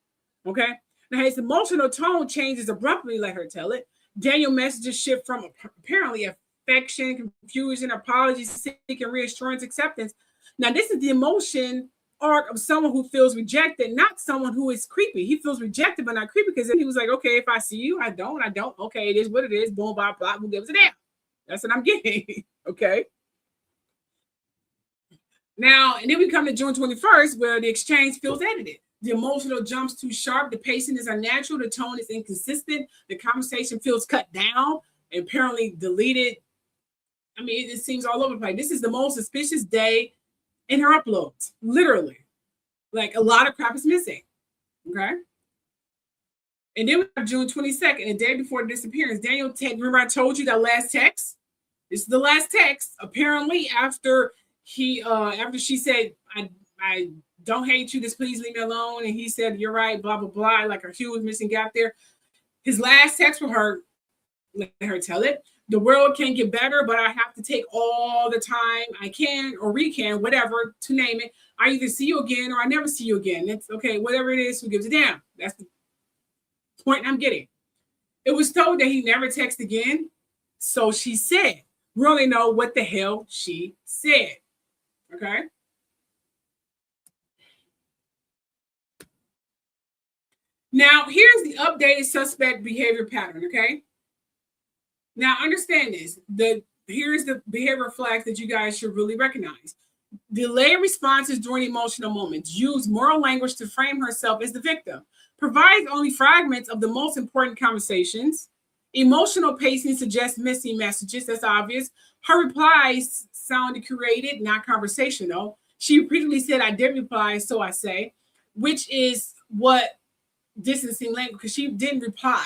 Okay. Now his emotional tone changes abruptly, let her tell it. Daniel messages shift from apparently affection, confusion, apology, seeking reassurance, acceptance. Now this is the emotion arc of someone who feels rejected, not someone who is creepy. He feels rejected, but not creepy, because he was like, okay, if I see you, I don't. Okay, it is what it is. Boom, blah, blah, who gives a damn? That's what I'm getting. Okay. Now, and then we come to June 21st, where the exchange feels edited. The emotional jumps too sharp. The pacing is unnatural. The tone is inconsistent. The conversation feels cut down and apparently deleted. I mean, it seems all over the place. This is the most suspicious day in her uploads, literally. Like, a lot of crap is missing. Okay. And then we have June 22nd, the day before the disappearance. Daniel, remember I told you that last text? This is the last text. Apparently, after she said, I don't hate you, just please leave me alone. And he said, you're right, blah, blah, blah. Like a huge missing gap there. His last text for her, let her tell it. The world can get better, but I have to take all the time I can, or we can, whatever, to name it. I either see you again or I never see you again. It's okay, whatever it is, who gives a damn? That's the point I'm getting. It was told that he never texted again. So she said, we only know what the hell she said. Okay. Now, here's the updated suspect behavior pattern. Okay. Now, understand this. Here's the behavior flags that you guys should really recognize. Delay responses during emotional moments. Use moral language to frame herself as the victim. Provides only fragments of the most important conversations. Emotional pacing suggests missing messages. That's obvious. Her replies sounded curated, not conversational. She repeatedly said, I did reply, so I say, which is what distancing language, because she didn't reply,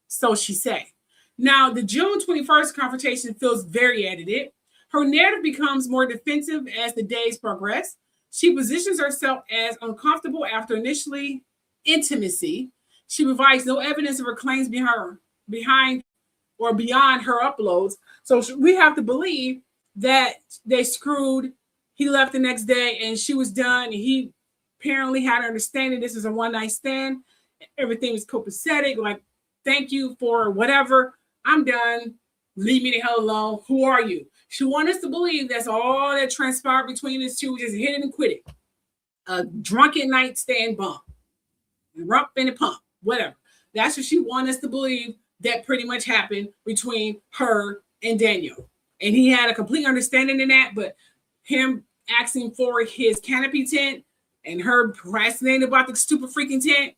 so she say. Now, the June 21st confrontation feels very edited. Her narrative becomes more defensive as the days progress. She positions herself as uncomfortable after initially intimacy. She provides no evidence of her claims behind or beyond her uploads. So we have to believe that they screwed. He left the next day and she was done. And he apparently had an understanding this is a one-night stand. Everything was copacetic. Like, thank you for whatever. I'm done. Leave me the hell alone. Who are you? She wants us to believe that's all that transpired between us two. Just hit it and quit it. A drunken nightstand bump. Rump and a pump. Whatever. That's what she wants us to believe that pretty much happened between her and Daniel. And he had a complete understanding in that, but him asking for his canopy tent and her procrastinating about the stupid freaking tent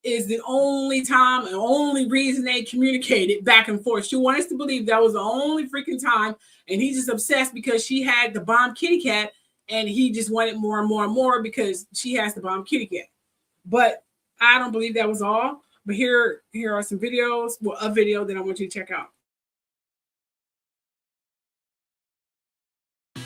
is the only time and only reason they communicated back and forth. She wanted us to believe that was the only freaking time, and he's just obsessed because she had the bomb kitty cat, and he just wanted more and more and more because she has the bomb kitty cat. But I don't believe that was all. But here are some videos, well, a video that I want you to check out.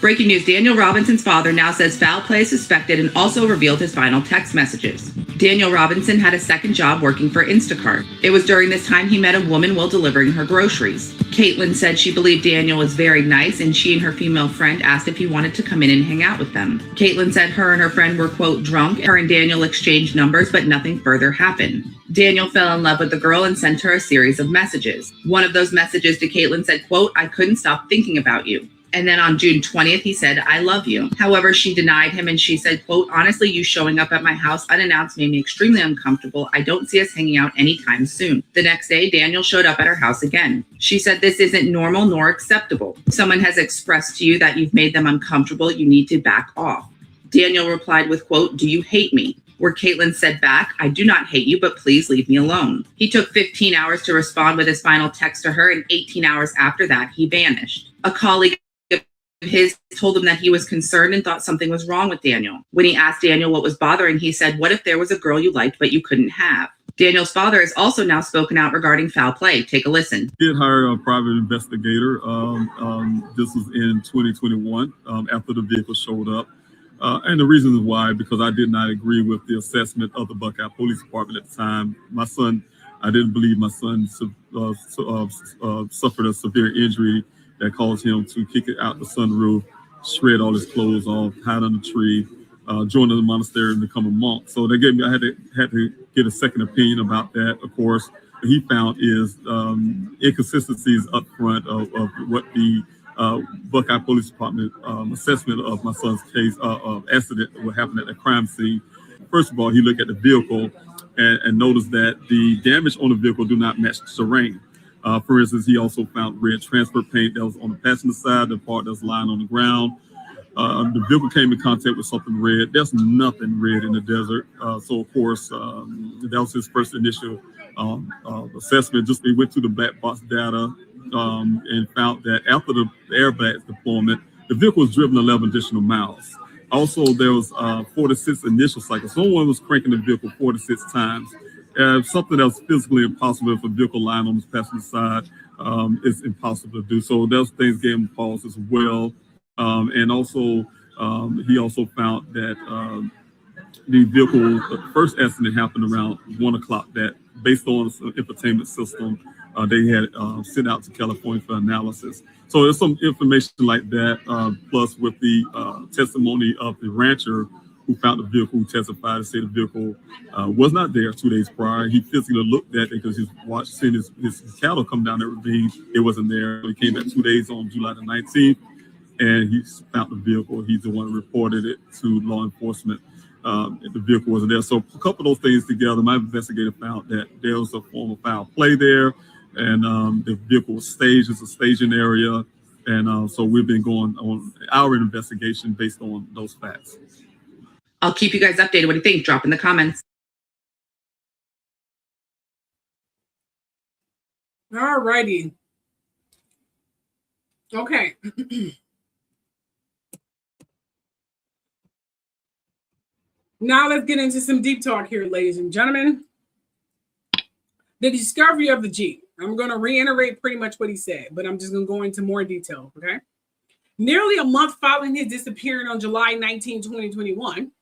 Breaking news, Daniel Robinson's father now says foul play is suspected and also revealed his final text messages. Daniel Robinson had a second job working for Instacart. It was during this time he met a woman while delivering her groceries. Katelyn said she believed Daniel was very nice and she and her female friend asked if he wanted to come in and hang out with them. Katelyn said her and her friend were, quote, drunk. Her and Daniel exchanged numbers, but nothing further happened. Daniel fell in love with the girl and sent her a series of messages. One of those messages to Katelyn said, quote, I couldn't stop thinking about you. And then on June 20th, he said, I love you. However, she denied him and she said, quote, honestly, you showing up at my house unannounced made me extremely uncomfortable. I don't see us hanging out anytime soon. The next day, Daniel showed up at her house again. She said, this isn't normal nor acceptable. Someone has expressed to you that you've made them uncomfortable. You need to back off. Daniel replied with, quote, do you hate me? Where Katelyn said back, I do not hate you, but please leave me alone. He took 15 hours to respond with his final text to her, and 18 hours after that, he vanished. A colleague of his told him that he was concerned and thought something was wrong with Daniel. When he asked Daniel what was bothering, he said, what if there was a girl you liked but you couldn't have? Daniel's father has also now spoken out regarding foul play. Take a listen.
Did hire a private investigator. This was in 2021 after the vehicle showed up. And the reason why, because I did not agree with the assessment of the Buckeye Police Department at the time. My son, I didn't believe my son suffered a severe injury that caused him to kick it out the sunroof, shred all his clothes off, hide under a tree, join the monastery and become a monk. So they gave me, I had to get a second opinion about that. Of course, what he found is inconsistencies up front of what the Buckeye Police Department assessment of my son's case accident that happened at the crime scene. First of all, he looked at the vehicle and noticed that the damage on the vehicle do not match the terrain. For instance, he also found red transfer paint that was on the passenger side, the part that's lying on the ground. The vehicle came in contact with something red. There's nothing red in the desert. So, of course, that was his first initial assessment. Just they went through the black box data and found that after the airbag deployment, the vehicle was driven 11 additional miles. Also, there was 46 initial cycles. Someone was cranking the vehicle 46 times. Something that was physically impossible if a vehicle lying on the passenger side is impossible to do. So those things gave him pause as well. And also, he also found that the vehicle, the first accident happened around 1 o'clock that based on the infotainment system, they had sent out to California for analysis. So there's some information like that, plus with the testimony of the rancher who found the vehicle, who testified to say the vehicle was not there 2 days prior. He physically looked at it because he watched, seeing his cattle come down that ravine. It wasn't there. He came back 2 days on July the 19th, and he found the vehicle. He's the one who reported it to law enforcement. The vehicle wasn't there. So a couple of those things together, my investigator found that there was a form of foul play there, and the vehicle was staged. It's a staging area. And so we've been going on our investigation based on those facts.
I'll keep you guys updated. What do you think? Drop in the comments.
All righty. Okay. Now let's get into some deep talk here, ladies and gentlemen. The discovery of the Jeep. I'm going to reiterate pretty much what he said, but I'm just going to go into more detail, okay? Nearly a month following his disappearance on July 19, 2021,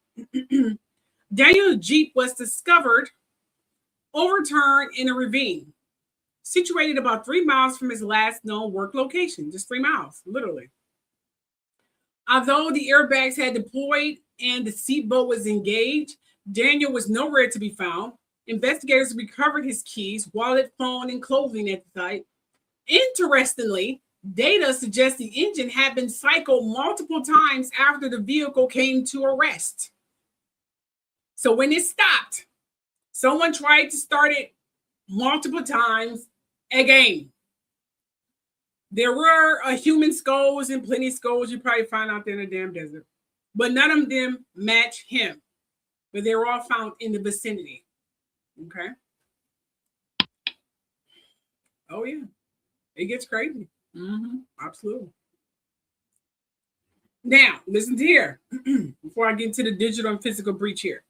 Daniel's Jeep was discovered overturned in a ravine, situated about 3 miles from his last known work location, just 3 miles, literally. Although the airbags had deployed and the seatbelt was engaged, Daniel was nowhere to be found. Investigators recovered his keys, wallet, phone, and clothing at the site. Interestingly, data suggests the engine had been cycled multiple times after the vehicle came to a rest. So when it stopped, someone tried to start it multiple times again. There were human skulls and plenty of skulls you probably find out there in the damn desert, but none of them match him, but they were all found in the vicinity. Okay. Oh, yeah. It gets crazy. Absolutely. Now, listen to here, before I get into the digital and physical breach here.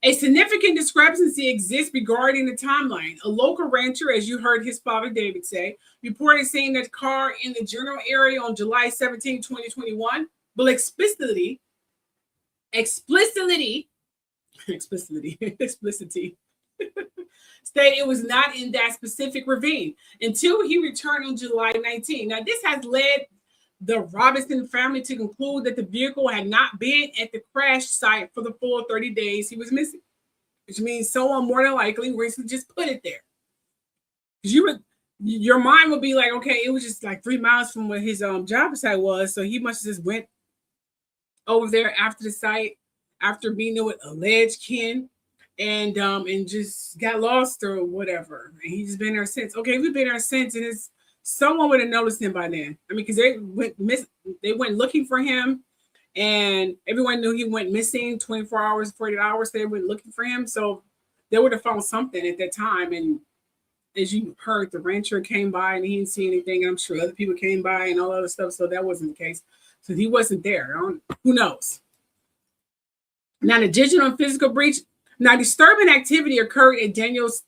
A significant discrepancy exists regarding the timeline. A local rancher, as you heard his father David say, reported seeing that car in the general area on July 17, 2021, but explicitly stated it was not in that specific ravine until he returned on July 19. Now, this has led the Robinson family to conclude that the vehicle had not been at the crash site for the full 30 days he was missing, which means someone more than likely recently just put it there. your mind would be like, okay, it was just like 3 miles from where his job site was, so he must have just went over there after the site, after meeting with alleged kin, and just got lost or whatever. And he's been there since. Okay, we've been there since, and it's someone would have noticed him by then. I mean, because they went looking for him, and everyone knew he went missing 24 hours, 48 hours. They went looking for him, so they would have found something at that time. And as you heard, the rancher came by and he didn't see anything, and I'm sure other people came by and all other stuff, so that wasn't the case. So he wasn't there. Who knows? Now, the digital and physical breach. Now, disturbing activity occurred at Daniel's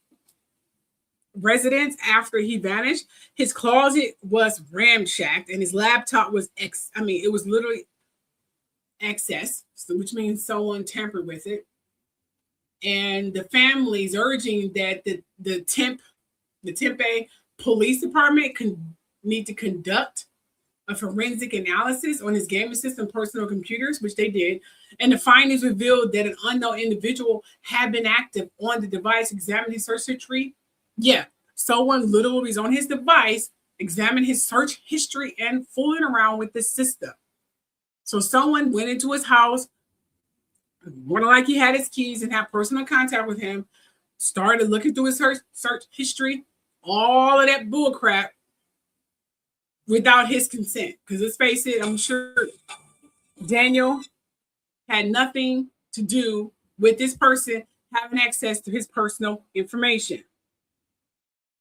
residence after he vanished. His closet was ramshacked, and his laptop was it was literally excess, which means someone tampered with it. And the family's urging that the Tempe Police Department need to conduct a forensic analysis on his gaming system personal computers, which they did. And the findings revealed that an unknown individual had been active on the device, examining his search history. Yeah, someone literally was on his device, examining his search history and fooling around with the system. So someone went into his house, more than likely he had his keys and had personal contact with him, started looking through his search history, all of that bull crap, without his consent. Because let's face it, I'm sure Daniel had nothing to do with this person having access to his personal information.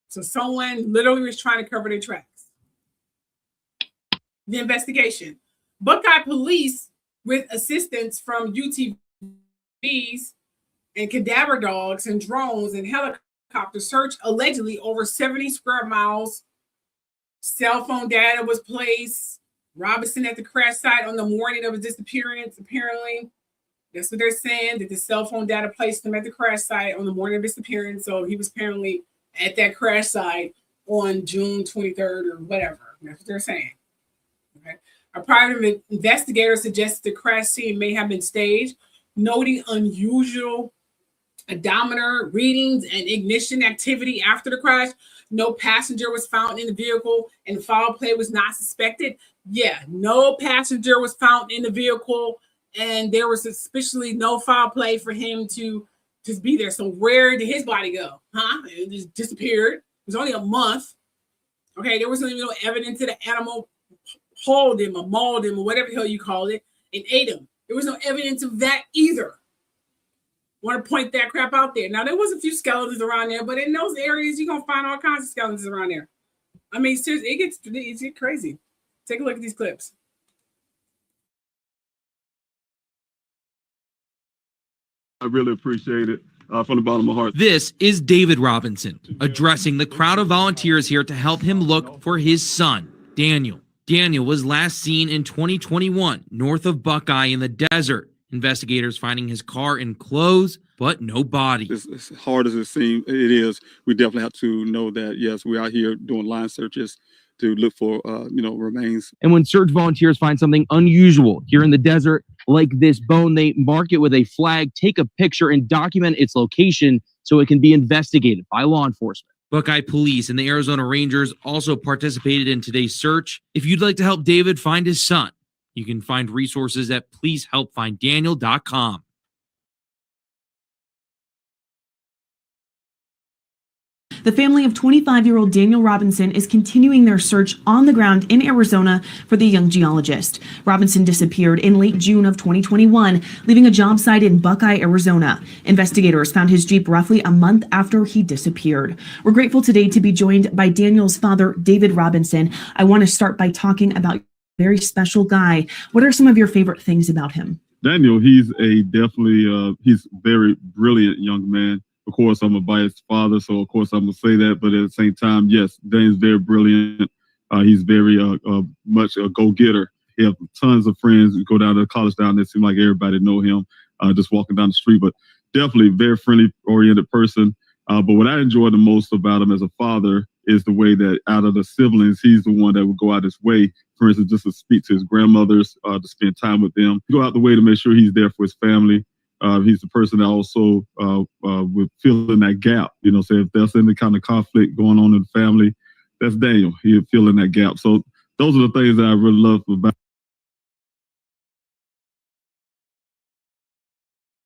So someone literally was trying to cover their tracks. The investigation. Buckeye police, with assistance from UTVs and cadaver dogs and drones and helicopters, searched allegedly over 70 square miles. Cell phone data was placed. Robinson at the crash site on the morning of his disappearance. Apparently, that's what they're saying, that the cell phone data placed him at the crash site on the morning of his disappearance. So he was apparently at that crash site on June 23rd or whatever. That's what they're saying. Okay. A private investigator suggested the crash scene may have been staged, noting unusual odometer readings and ignition activity after the crash. No passenger was found in the vehicle, and foul play was not suspected. Yeah, no passenger was found in the vehicle, and there was suspiciously no foul play for him to just be there. So where did his body go? It just disappeared. It was only a month. Okay, there wasn't even no evidence that the animal hauled him or mauled him or whatever the hell you call it and ate him. There was no evidence of that either. Want to point that crap out there. Now, there was a few skeletons around there, but in those areas, you're going to find all kinds of skeletons around there. I mean, seriously, it gets crazy. Take a look at these clips.
I really appreciate it from the bottom of my heart.
This is David Robinson addressing the crowd of volunteers here to help him look for his son, Daniel. Daniel was last seen in 2021 north of Buckeye in the desert. Investigators finding his car and clothes, but no body.
As hard as it seems, it is. We definitely have to know that, yes, we're out here doing line searches to look for, remains.
And when search volunteers find something unusual here in the desert, like this bone, they mark it with a flag, take a picture, and document its location so it can be investigated by law enforcement. Buckeye Police and the Arizona Rangers also participated in today's search. If you'd like to help David find his son, you can find resources at pleasehelpfinddaniel.com.
The family of 25-year-old Daniel Robinson is continuing their search on the ground in Arizona for the young geologist. Robinson disappeared in late June of 2021, leaving a job site in Buckeye, Arizona. Investigators found his Jeep roughly a month after he disappeared. We're grateful today to be joined by Daniel's father, David Robinson. I want to start by talking about a very special guy. What are some of your favorite things about him?
Daniel, he's he's a very brilliant young man. Of course, I'm a biased father, so of course I'm going to say that. But at the same time, yes, Dan's very brilliant. He's very much a go-getter. He has tons of friends who go down to college down there. Seem like everybody know him just walking down the street. But definitely very friendly-oriented person. But what I enjoy the most about him as a father is the way that out of the siblings, he's the one that would go out his way, for instance, just to speak to his grandmothers, to spend time with them, go out the way to make sure he's there for his family. He's the person that also would fill in that gap, so if there's any kind of conflict going on in the family, that's Daniel. He fill in that gap. So those are the things that I really love about.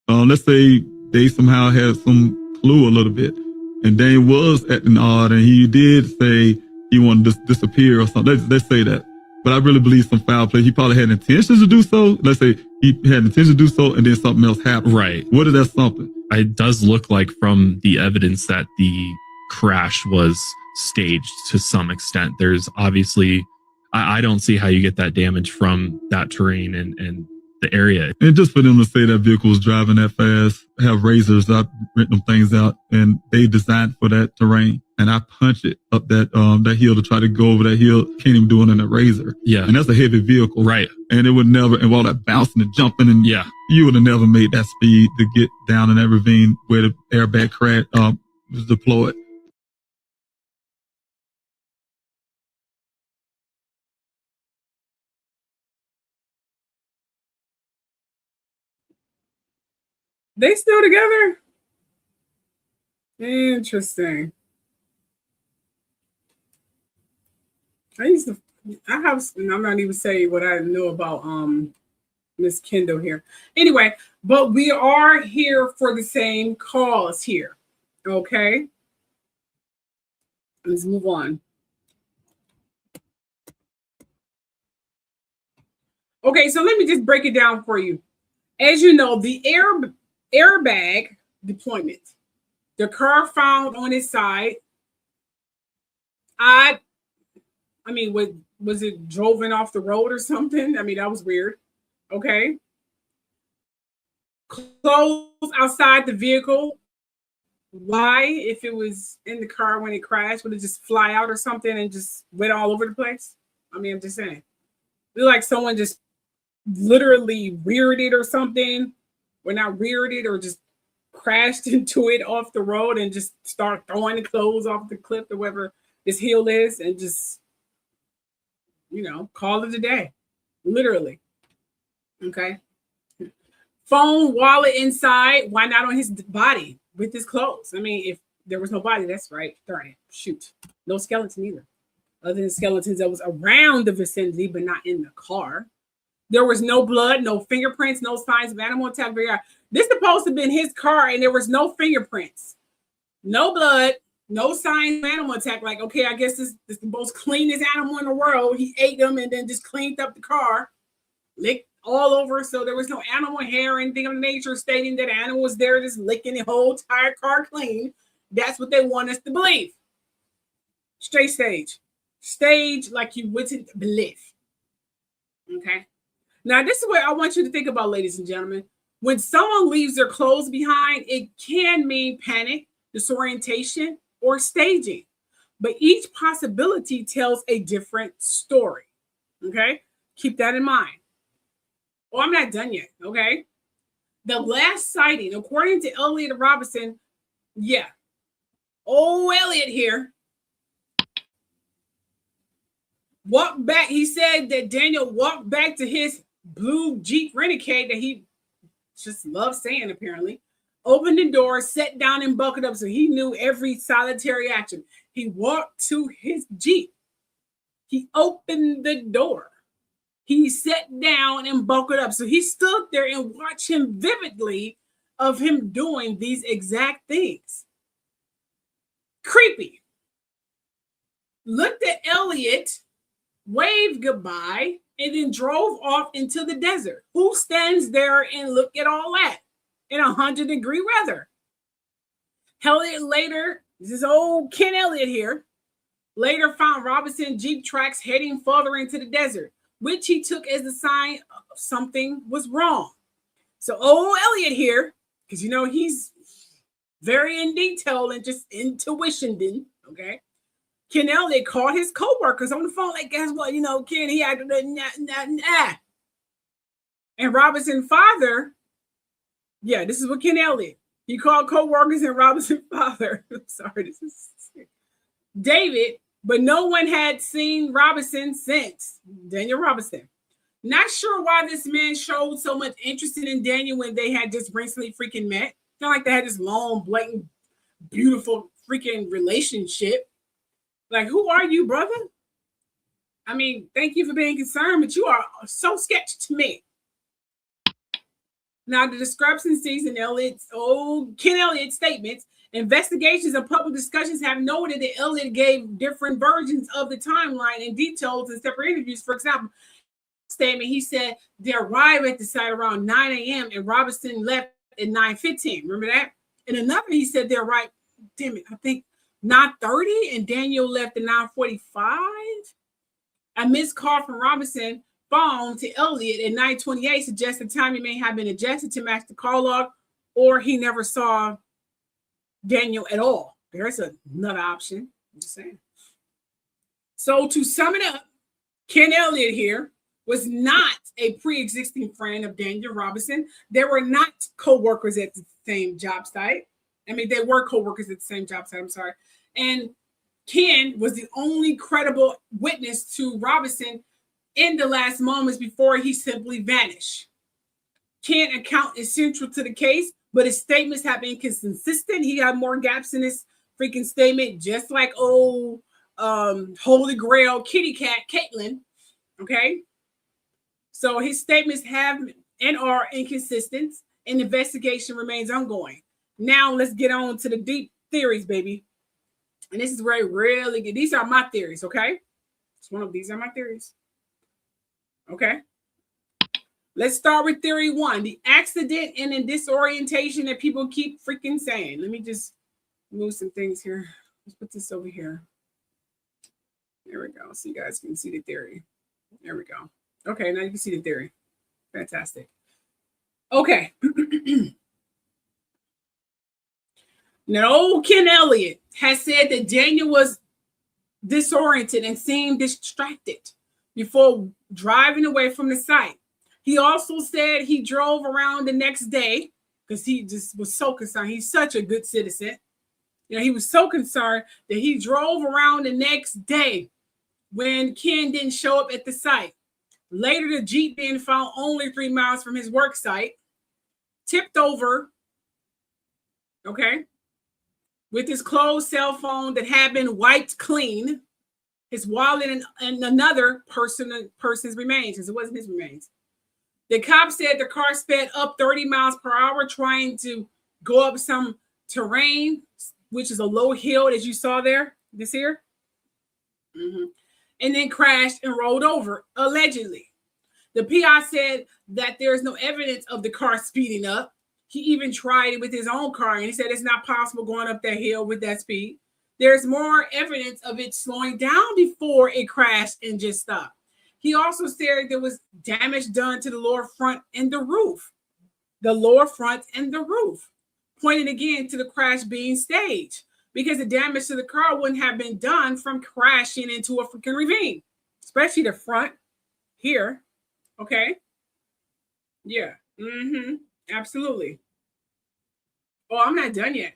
Let's say they somehow had some clue a little bit, and Daniel was acting odd, and he did say he wanted to disappear or something. Let's say that. But I really believe some foul play. He probably had intentions to do so. Let's say he had intentions to do so, and then something else happened.
Right.
What is that something?
It does look like from the evidence that the crash was staged to some extent. There's obviously, I don't see how you get that damage from that terrain and the area.
And just for them to say that vehicle was driving that fast, have razors, I've written them things out, and they designed for that terrain. And I punch it up that hill to try to go over that hill. Can't even do it in a razor.
Yeah.
And that's a heavy vehicle.
Right.
And it would never, and all that bouncing and jumping, and
yeah,
you would have never made that speed to get down in that ravine where the airbag crash was deployed.
They still together? Interesting. I'm not even saying what I know about Miss Kendall here. Anyway, but we are here for the same cause here. Okay. Let's move on. Okay, so let me just break it down for you. As you know, the airbag deployment, the car found on its side. I mean, was it driven off the road or something? I mean, that was weird. Okay. Clothes outside the vehicle. Why? If it was in the car when it crashed, would it just fly out or something and just went all over the place? I mean, I'm just saying. It's like someone just literally reared it or something. Well, not reared it, or just crashed into it off the road and just start throwing the clothes off the cliff or wherever this hill is, and just, call it a day. Literally. Okay. Phone, wallet inside. Why not on his body with his clothes? I mean, if there was no body, that's right. Darn it. Shoot. No skeleton either. Other than skeletons that was around the vicinity, but not in the car. There was no blood, no fingerprints, no signs of animal attack. This is supposed to have been his car, and there was no fingerprints, no blood, no signs of animal attack. Like, okay, I guess this is the most cleanest animal in the world. He ate them and then just cleaned up the car, licked all over. So there was no animal hair or anything of nature stating that the animal was there just licking the whole entire car clean. That's what they want us to believe. Straight stage. Stage like you wouldn't believe. Okay. Now, this is what I want you to think about, ladies and gentlemen. When someone leaves their clothes behind, it can mean panic, disorientation, or staging. But each possibility tells a different story. Okay? Keep that in mind. Oh, I'm not done yet. Okay? The last sighting, according to Elliot Robinson, Elliot here, walked back. He said that Daniel walked back to his blue Jeep Renegade that he just loves saying, apparently. Opened the door, sat down and buckled up, so he knew every solitary action. He walked to his Jeep. He opened the door. He sat down and buckled up. So he stood there and watched him vividly of him doing these exact things. Creepy. Looked at Elliot, waved goodbye, and then drove off into the desert. Who stands there and look at all that in 100-degree weather? Elliot later, this is old Ken Elliott here, later found Robinson Jeep tracks heading further into the desert, which he took as a sign of something was wrong. So old Elliot here, because he's very in detail and just intuition, okay? Ken Elliott called his co-workers on the phone, like, guess what? Ken, he acted nah. And Robinson's father, this is what Ken Elliott. He called co-workers and Robinson's father. I'm sorry, this is David, but no one had seen Robinson since. Daniel Robinson. Not sure why this man showed so much interest in Daniel when they had just recently freaking met. Kind of like they had this long, blatant, beautiful freaking relationship. Like, who are you, brother? I mean, thank you for being concerned, but you are so sketchy to me. Now, the discrepancies in Ken Elliott's statements, investigations, and public discussions have noted that Elliott gave different versions of the timeline and details in separate interviews. For example, statement, he said they arrived at the site around 9 a.m. and Robinson left at 9:15. Remember that? And another, he said they arrived, I think 9:30, and Daniel left at 9:45. A missed call from Robinson phone to Elliott at 9:28 suggests the timing may have been adjusted to match the call log, or he never saw Daniel at all. There's another option. I'm just saying. So to sum it up, Ken Elliott here was not a pre-existing friend of Daniel Robinson. They were not co-workers at the same job site. I mean, they were co-workers at the same job site, I'm sorry. And Ken was the only credible witness to Robinson in the last moments before he simply vanished. Ken's account is central to the case, but his statements have been inconsistent. He got more gaps in his freaking statement, just like Holy Grail kitty cat Katelyn. Okay. So his statements have and are inconsistent, and investigation remains ongoing. Now let's get on to the deep theories, baby. And this is where I really get. These are my theories, okay? It's one of these are my theories. Okay. Let's start with theory one, the accident and the disorientation that people keep freaking saying. Let me just move some things here. Let's put this over here. There we go. So you guys can see the theory. There we go. Okay, now you can see the theory. Fantastic. Okay. Now, Ken Elliott has said that Daniel was disoriented and seemed distracted before driving away from the site. He also said he drove around the next day because he just was so concerned. He's such a good citizen. You know, he was so concerned that he drove around the next day when Ken didn't show up at the site. Later, the Jeep being found only 3 miles from his work site, tipped over, okay, with his closed cell phone that had been wiped clean, his wallet and another person's remains, because it wasn't his remains. The cop said the car sped up 30 miles per hour trying to go up some terrain, which is a low hill, as you saw there, this here. And then crashed and rolled over, allegedly. The PI said that there's no evidence of the car speeding up. He even tried it with his own car, and he said it's not possible going up that hill with that speed. There's more evidence of it slowing down before it crashed and just stopped. He also said there was damage done to the lower front and the roof. The lower front and the roof, pointing again to the crash being staged, because the damage to the car wouldn't have been done from crashing into a freaking ravine, especially the front here. Okay. Yeah. Absolutely. Oh, I'm not done yet.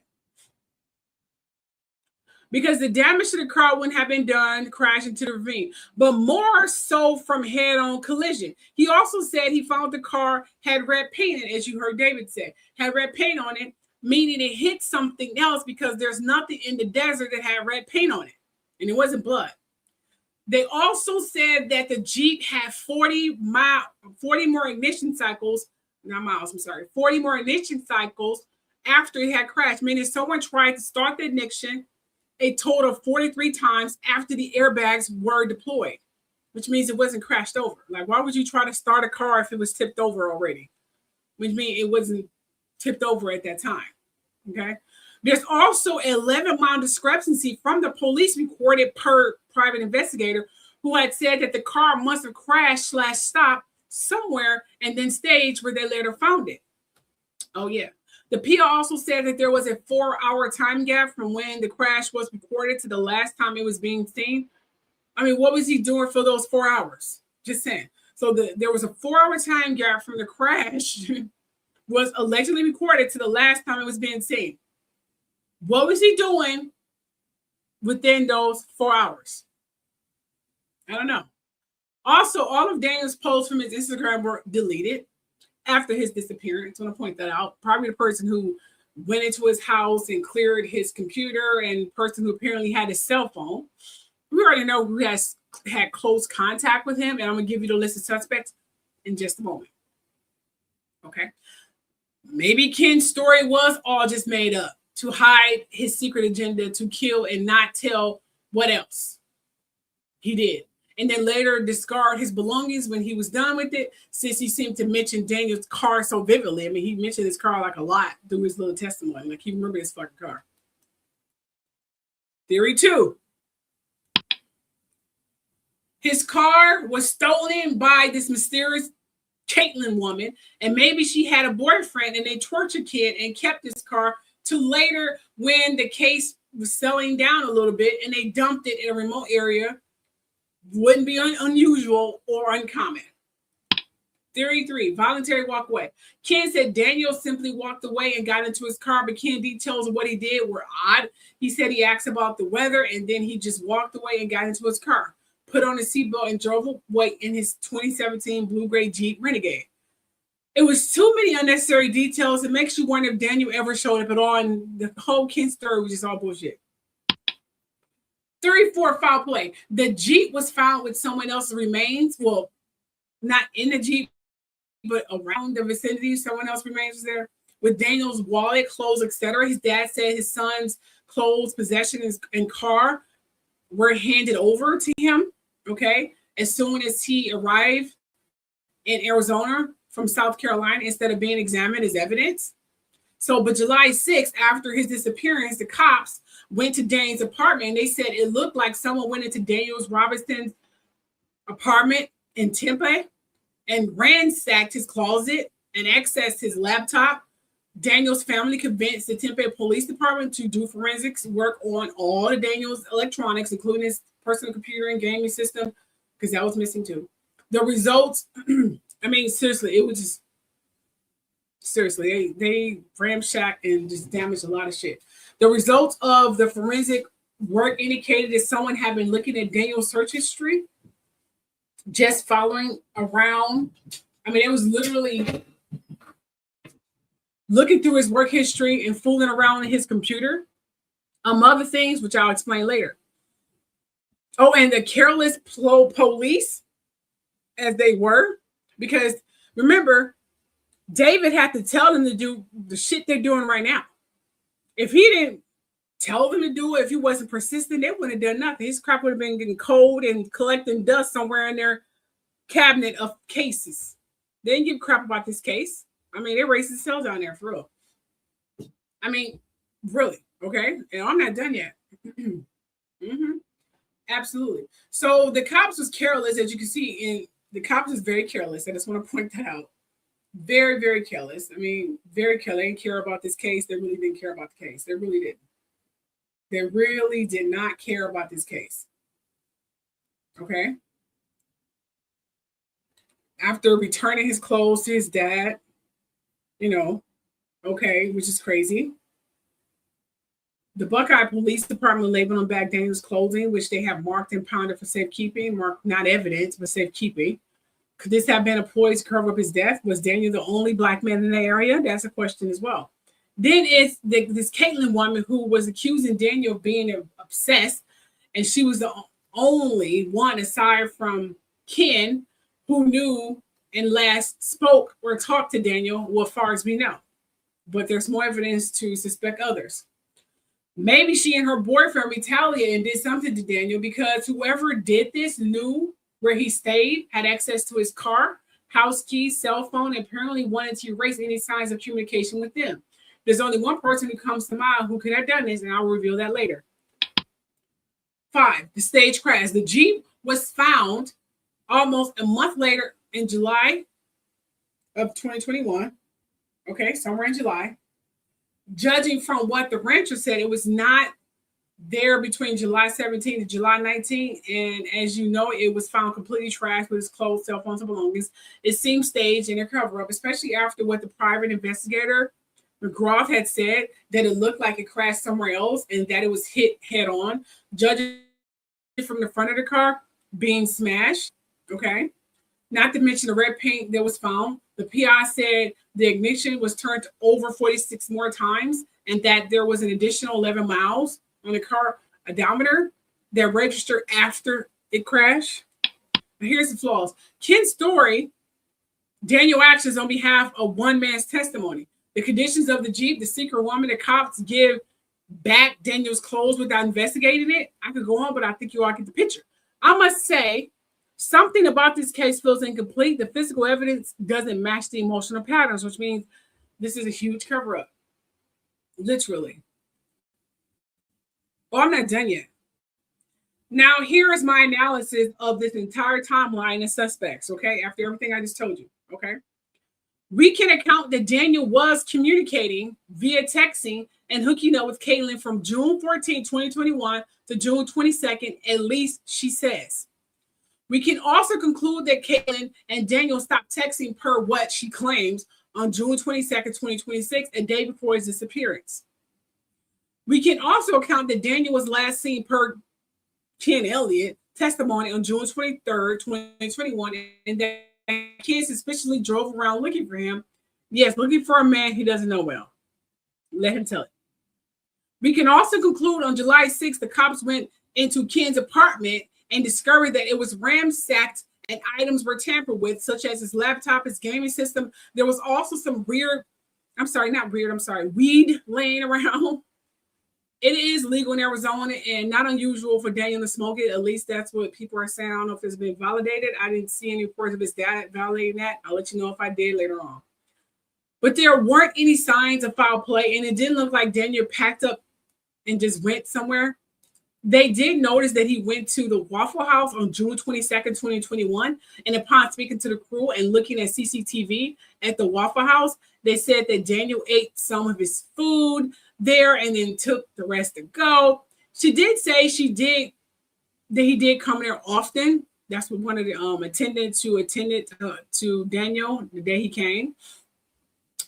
Because the damage to the car wouldn't have been done crashing into the ravine, but more so from head-on collision. He also said he found the car had red paint in it, as you heard David say, had red paint on it, meaning it hit something else, because there's nothing in the desert that had red paint on it, and it wasn't blood. They also said that the Jeep had 40 more ignition cycles, not miles, I'm sorry, 40 more ignition cycles after it had crashed, meaning someone tried to start the ignition a total of 43 times after the airbags were deployed, which means it wasn't crashed over. Like, why would you try to start a car if it was tipped over already? Which means it wasn't tipped over at that time, okay? There's also an 11-mile discrepancy from the police recorded per private investigator, who had said that the car must have crashed/stopped somewhere and then staged where they later found it. Oh, yeah. The PI also said that there was a 4-hour time gap from when the crash was recorded to the last time it was being seen. I mean, what was he doing for those 4 hours? Just saying. So there was a 4-hour time gap from the crash was allegedly recorded to the last time it was being seen. What was he doing within those 4 hours? I don't know. Also, all of Daniel's posts from his Instagram were deleted after his disappearance. I want to point that out. Probably the person who went into his house and cleared his computer, and person who apparently had his cell phone. We already know who has had close contact with him, and I'm going to give you the list of suspects in just a moment. Okay? Maybe Ken's story was all just made up to hide his secret agenda to kill and not tell what else he did. And then later discard his belongings when he was done with it, since he seemed to mention Daniel's car so vividly. I mean, he mentioned his car like a lot through his little testimony. Like, he remembered his fucking car. Theory 2. His car was stolen by this mysterious Katelyn woman, and maybe she had a boyfriend and they tortured Kid and kept his car to later when the case was settling down a little bit and they dumped it in a remote area. Wouldn't be unusual or uncommon. Theory 3, voluntary walk away. Ken said Daniel simply walked away and got into his car, but Ken details of what he did were odd. He said he asked about the weather and then he just walked away and got into his car, put on a seatbelt and drove away in his 2017 blue-gray Jeep Renegade. It was too many unnecessary details. It makes you wonder if Daniel ever showed up at all, and the whole Ken story was just all bullshit. Theory 4, foul play. The Jeep was found with someone else's remains. Well, not in the Jeep, but around the vicinity. Someone else's remains was there with Daniel's wallet, clothes, etc. His dad said his son's clothes, possessions, and car were handed over to him, okay, as soon as he arrived in Arizona from South Carolina instead of being examined as evidence. So, but July 6th, after his disappearance, the cops went to Dane's apartment and they said it looked like someone went into Daniel Robinson's apartment in Tempe and ransacked his closet and accessed his laptop. Daniel's family convinced the Tempe Police Department to do forensics work on all of Daniel's electronics, including his personal computer and gaming system, because that was missing too. The results, I mean, seriously, it was just, seriously, they ramshacked and just damaged a lot of shit. The results of the forensic work indicated that someone had been looking at Daniel's search history, just following around. I mean, it was literally looking through his work history and fooling around in his computer, other things, which I'll explain later. Oh, and the careless police, as they were, because remember, David had to tell them to do the shit they're doing right now. If he didn't tell them to do it, if he wasn't persistent, they wouldn't have done nothing. His crap would have been getting cold and collecting dust somewhere in their cabinet of cases. They didn't give a crap about this case. I mean, they're racing cells down there for real. I mean, really, okay? And I'm not done yet. Absolutely. So the cops was careless, as you can see, and the cops was very careless. I just want to point that out. Very, very careless. I mean, very careless. They didn't care about this case. They really didn't care about the case. They really didn't. They really did not care about this case. Okay? After returning his clothes to his dad, you know, okay, which is crazy. The Buckeye Police Department labeled on back Daniel's clothing, which they have marked and pounded for safekeeping, marked not evidence, but safekeeping. Could this have been a ploy to cover up his death? Was Daniel the only black man in the area? That's a question as well. Then it's this Katelyn woman who was accusing Daniel of being obsessed, and she was the only one aside from Ken who knew and last spoke or talked to Daniel, well, as far as we know. But there's more evidence to suspect others. Maybe she and her boyfriend retaliated and did something to Daniel because whoever did this knew where he stayed, had access to his car, house keys, cell phone, and apparently wanted to erase any signs of communication with them. There's only one person who comes to mind who could have done this, and I'll reveal that later. 5, the stage crash. The Jeep was found almost a month later in July of 2021. Okay, somewhere in July. Judging from what the rancher said, it was not there between July 17th and July 19th. And as you know, it was found completely trashed with his clothes, cell phones, and belongings. It seemed staged in a cover-up, especially after what the private investigator, McGrath, had said, that it looked like it crashed somewhere else and that it was hit head-on. Judging from the front of the car being smashed, okay? Not to mention the red paint that was found. The PI said the ignition was turned over 46 more times and that there was an additional 11 miles on the car odometer. that registered after it crashed. And here's the flaws. Ken's story, Daniel actions on behalf of one man's testimony. The conditions of the Jeep, the secret woman, the cops give back Daniel's clothes without investigating it. I could go on, but I think you all get the picture. I must say, something about this case feels incomplete. The physical evidence doesn't match the emotional patterns, which means this is a huge cover-up. Literally. Well, I'm not done yet. Now, here is my analysis of this entire timeline of suspects, okay? After everything I just told you, okay? We can account that Daniel was communicating via texting and hooking up with Katelyn from June 14, 2021 to June 22nd, at least she says. We can also conclude that Katelyn and Daniel stopped texting per what she claims on June 22nd, 2026, a day before his disappearance. We can also account that Daniel was last seen per Ken Elliott testimony on June 23rd, 2021, and that Ken suspiciously drove around looking for him. Yes, looking for a man he doesn't know well. Let him tell it. We can also conclude on July 6th, the cops went into Ken's apartment and discovered that it was ransacked and items were tampered with, such as his laptop, his gaming system. There was also some weed laying around. It is legal in Arizona and not unusual for Daniel to smoke it. At least that's what people are saying. I don't know if it's been validated. I didn't see any reports of his dad validating that. I'll let you know if I did later on. But there weren't any signs of foul play, and it didn't look like Daniel packed up and just went somewhere. They did notice that he went to the Waffle House on June 22nd, 2021. And upon speaking to the crew and looking at CCTV at the Waffle House, they said that Daniel ate some of his food there and then took the rest to go. She did say that he did come there often. That's what one of the attendants who attended to Daniel the day he came.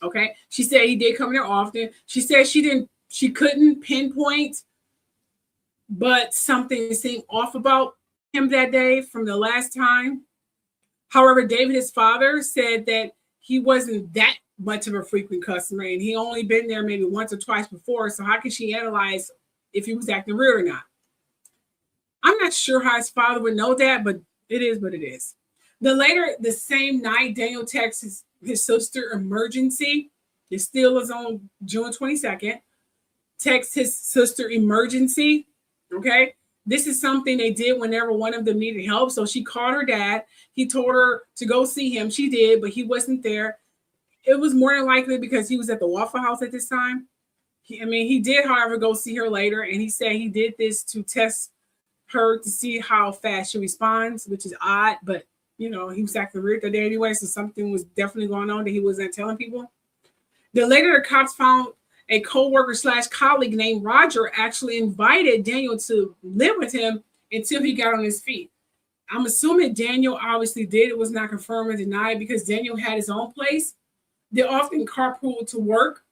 Okay. She said he did come there often. She said she couldn't pinpoint, but something seemed off about him that day from the last time. However, David, his father, said that he wasn't that much of a frequent customer and he only been there maybe once or twice before. So how can she analyze if he was acting weird or not? I'm not sure how his father would know that, but it is what it is. The same night, Daniel texts his sister emergency. It still is on June 22nd. Texts his sister emergency. Okay. This is something they did whenever one of them needed help. So she called her dad. He told her to go see him. She did, but he wasn't there. It was more than likely because he was at the Waffle House at this time. He did, however, go see her later. And he said he did this to test her to see how fast she responds, which is odd. But, he was acting weird that day anyway. So something was definitely going on that he wasn't telling people. Then later, the cops found a co-worker/colleague named Roger actually invited Daniel to live with him until he got on his feet. I'm assuming Daniel obviously did. It was not confirmed or denied because Daniel had his own place. They often carpool to work,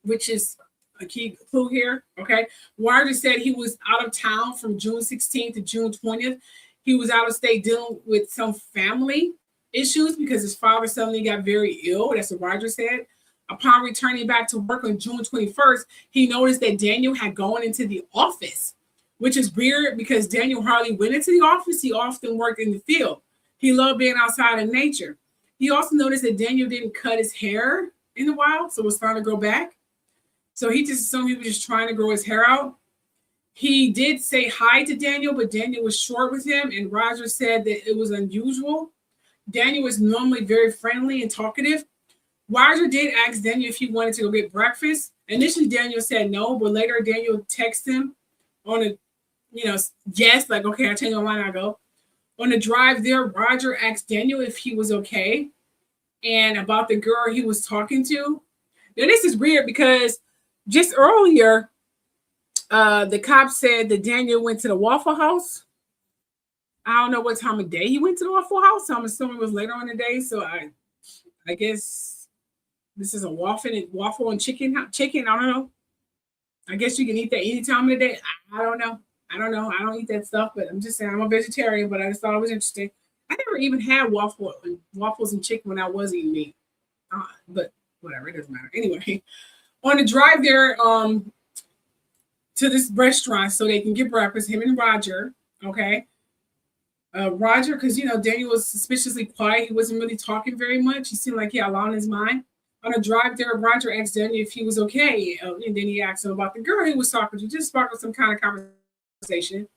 which is a key clue here. Okay. Roger said he was out of town from June 16th to June 20th. He was out of state dealing with some family issues because his father suddenly got very ill. That's what Roger said. Upon returning back to work on June 21st, he noticed that Daniel had gone into the office, which is weird because Daniel hardly went into the office. He often worked in the field. He loved being outside in nature. He also noticed that Daniel didn't cut his hair in a while, so it was starting to grow back. So he just assumed he was just trying to grow his hair out. He did say hi to Daniel, but Daniel was short with him, and Roger said that it was unusual. Daniel was normally very friendly and talkative. Roger did ask Daniel if he wanted to go get breakfast. Initially, Daniel said no, but later Daniel texted him on a, yes, like, okay, I'll change my mind, I'll go. On the drive there, Roger asked Daniel if he was okay and about the girl he was talking to. Now, this is weird because just earlier, the cops said that Daniel went to the Waffle House. I don't know what time of day he went to the Waffle House, so I'm assuming it was later on the day. So I guess this is a waffle and chicken. I don't know. I guess you can eat that any time of the day. I don't know. I don't eat that stuff, but I'm just saying I'm a vegetarian, but I just thought it was interesting. I never even had waffles and chicken when I was eating meat. But whatever, it doesn't matter. Anyway, on the drive there, to this restaurant so they can get breakfast, him and Roger, okay? Roger, because, Daniel was suspiciously quiet. He wasn't really talking very much. He seemed like he had a lot on his mind. On a drive there, Roger asked Daniel if he was okay. And then he asked him about the girl he was talking to, just sparkled some kind of conversation.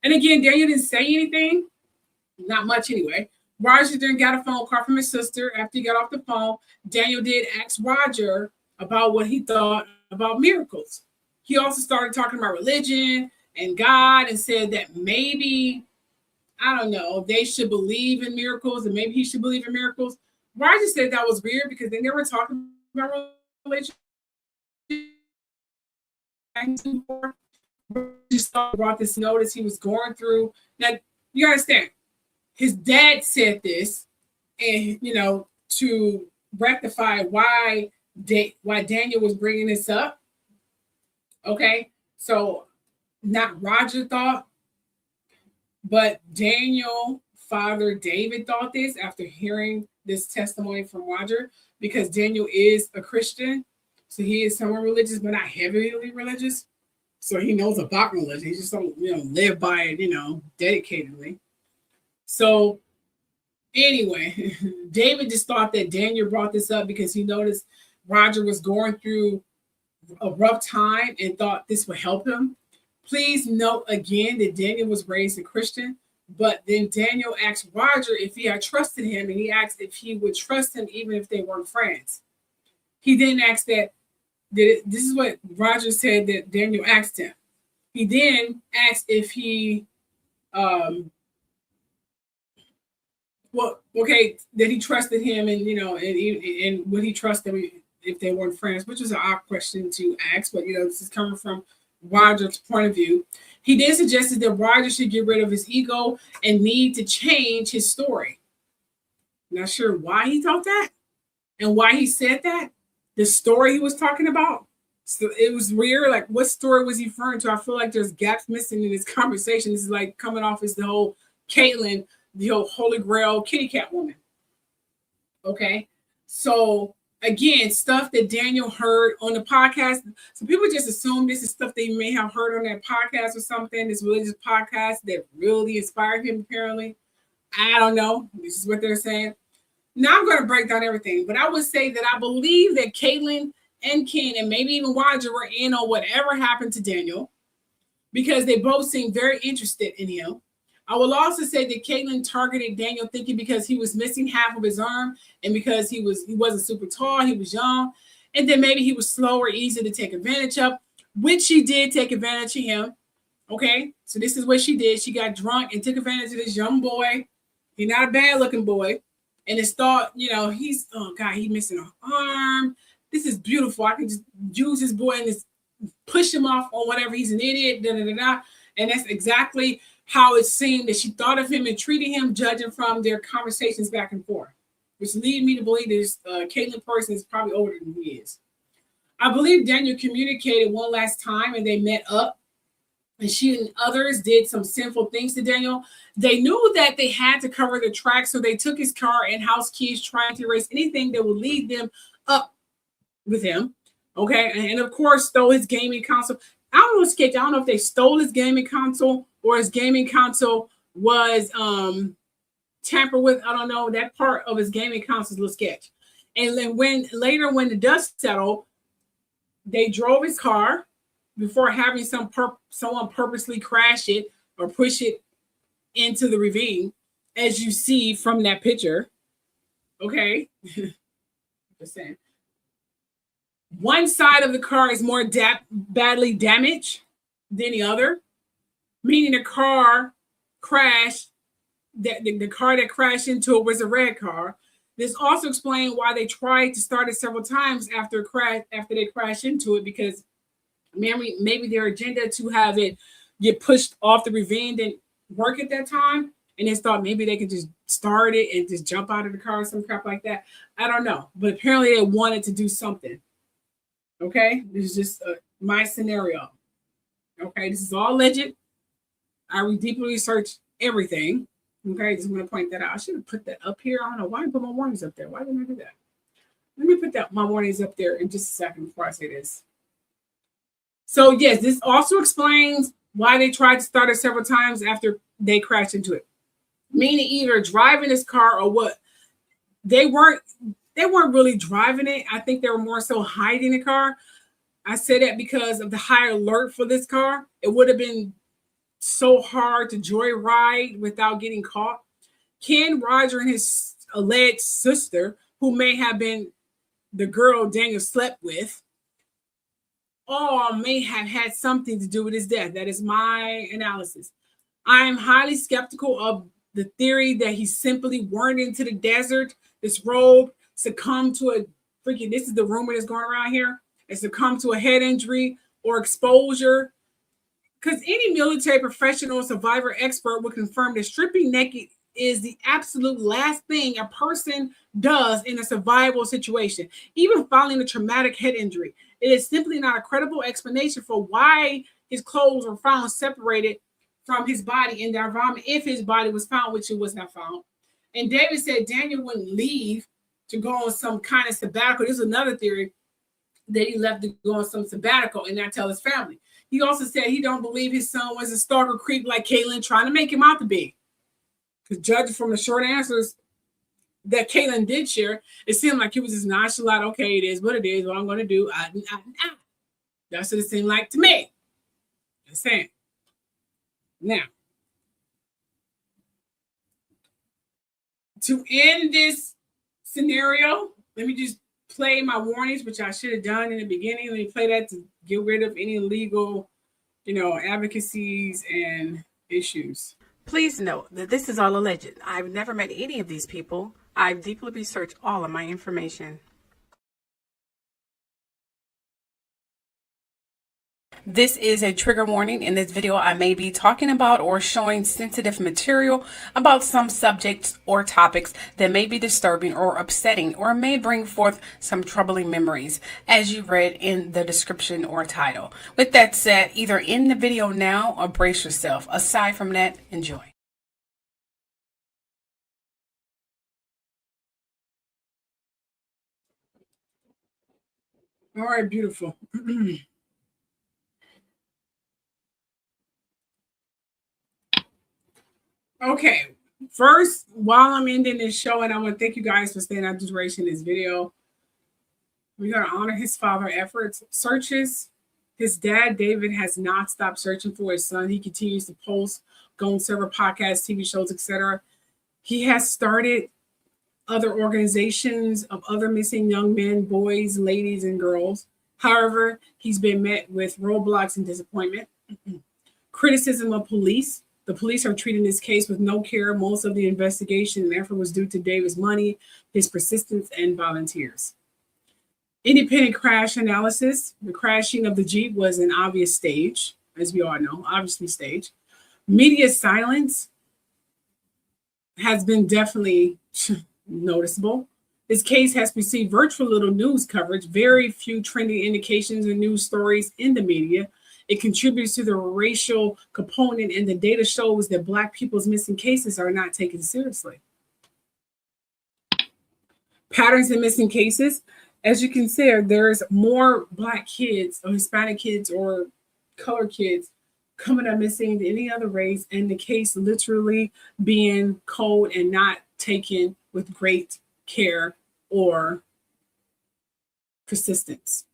And again, Daniel didn't say anything. Not much anyway. Roger then got a phone call from his sister. After he got off the phone, Daniel did ask Roger about what he thought about miracles. He also started talking about religion and God and said that maybe, I don't know, they should believe in miracles and maybe he should believe in miracles. Roger said that was weird because they never talked about religion. Just brought this notice he was going through. Now, you understand, his dad said this, and to rectify why Daniel was bringing this up. Okay, so not Roger thought, but Daniel, father David thought this after hearing this testimony from Roger, because Daniel is a Christian, so he is somewhat religious, but not heavily religious. So he knows about religion. He just don't, live by it, dedicatedly. So anyway, David just thought that Daniel brought this up because he noticed Roger was going through a rough time and thought this would help him. Please note again that Daniel was raised a Christian, but then Daniel asked Roger if he had trusted him, and he asked if he would trust him even if they weren't friends. He then asked that, this is what Roger said that Daniel asked him. He then asked if he, that he trusted him, and and would he trust them if they weren't friends, which is an odd question to ask, but this is coming from Roger's point of view. He then suggested that Roger should get rid of his ego and need to change his story. Not sure why he thought that and why he said that. The story he was talking about. So it was weird. Like, what story was he referring to? I feel like there's gaps missing in this conversation. This is like coming off as the whole Katelyn, the whole Holy Grail kitty cat woman. Okay. So again, stuff that Daniel heard on the podcast. So people just assume this is stuff they may have heard on that podcast or something, this religious podcast that really inspired him, apparently. I don't know. This is what they're saying. Now I'm going to break down everything, but I would say that I believe that Katelyn and Ken and maybe even Roger were in on whatever happened to Daniel because they both seemed very interested in him. I will also say that Katelyn targeted Daniel thinking because he was missing half of his arm and because he wasn't super tall, he was young, and then maybe he was slow or easy to take advantage of, which she did take advantage of him. Okay, so this is what she did. She got drunk and took advantage of this young boy. He's not a bad looking boy. And it's thought, he's, oh God, he's missing an arm. This is beautiful. I can just use this boy and just push him off on whatever. He's an idiot, And that's exactly how it seemed that she thought of him and treated him, judging from their conversations back and forth, which lead me to believe this Katelyn person is probably older than he is. I believe Daniel communicated one last time and they met up. And she and others did some sinful things to Daniel. They knew that they had to cover the tracks, so they took his car and house keys, trying to erase anything that would lead them up with him. Okay, and of course, stole his gaming console. I don't know if they stole his gaming console or his gaming console was tampered with. I don't know. That part of his gaming console is a little sketch. And then when the dust settled, they drove his car before having someone purposely crash it or push it into the ravine, as you see from that picture. Okay. Just saying. One side of the car is more badly damaged than the other, meaning the car crashed. The car that crashed into it was a red car. This also explains why they tried to start it several times after they crashed into it, because maybe their agenda to have it get pushed off the ravine didn't work at that time, and they thought maybe they could just start it and just jump out of the car or some crap like that. I don't know, but apparently they wanted to do something. Okay, this is just my scenario. Okay, this is all legit. I deeply researched everything. Okay, just want to point that out. I should have put that up here. I don't know why I put my warnings up there. Why didn't I do that? Let me put my warnings up there in just a second before I say this. So yes, this also explains why they tried to start it several times after they crashed into it. Meaning either driving this car or what? They weren't really driving it. I think they were more so hiding the car. I say that because of the high alert for this car. It would have been so hard to joyride without getting caught. Ken, Roger, and his alleged sister, who may have been the girl Daniel slept with, all may have had something to do with his death. That is my analysis. I am highly skeptical of the theory that he simply went into the desert, this rogue, succumbed to a freaking, this is the rumor that's going around here, and succumbed to a head injury or exposure. Because any military professional, survivor expert would confirm that stripping naked is the absolute last thing a person does in a survival situation, even following a traumatic head injury. It is simply not a credible explanation for why his clothes were found separated from his body in the environment if his body was found, which it was not found. And David said Daniel wouldn't leave to go on some kind of sabbatical. There's another theory that he left to go on some sabbatical and not tell his family. He also said he don't believe his son was a stalker creep like Katelyn trying to make him out to be. Because judging from the short answers that Katelyn did share, it seemed like he was just nonchalant. Okay, it is what it is. What I'm going to do. That's what it seemed like to me. Just saying. Now, to end this scenario, let me just play my warnings, which I should have done in the beginning. Let me play that to get rid of any legal, advocacies and issues.
Please note that this is all alleged. I've never met any of these people. I've deeply researched all of my information. This is a trigger warning. In this video, I may be talking about or showing sensitive material about some subjects or topics that may be disturbing or upsetting or may bring forth some troubling memories, as you read in the description or title. With that said, either end the video now or brace yourself. Aside from that, enjoy.
All right, beautiful. Okay, first, while I'm ending this show, and I want to thank you guys for staying out the duration of this video, we're going to honor his father's efforts. Searches. His dad, David, has not stopped searching for his son. He continues to post, go on several podcasts, TV shows, etc. He has started other organizations of other missing young men, boys, ladies, and girls. However, he's been met with roadblocks and disappointment. Criticism of police. The police are treating this case with no care. Most of the investigation and effort was due to David's money, his persistence, and volunteers. Independent crash analysis. The crashing of the Jeep was an obvious stage, as we all know, obviously staged. Media silence has been definitely noticeable. This case has received virtually little news coverage, very few trending indications and news stories in the media. It contributes to the racial component, and the data shows that Black people's missing cases are not taken seriously. Patterns in missing cases. As you can see, there's more Black kids or Hispanic kids or colored kids coming up missing than any other race, and the case literally being cold and not taken with great care or persistence.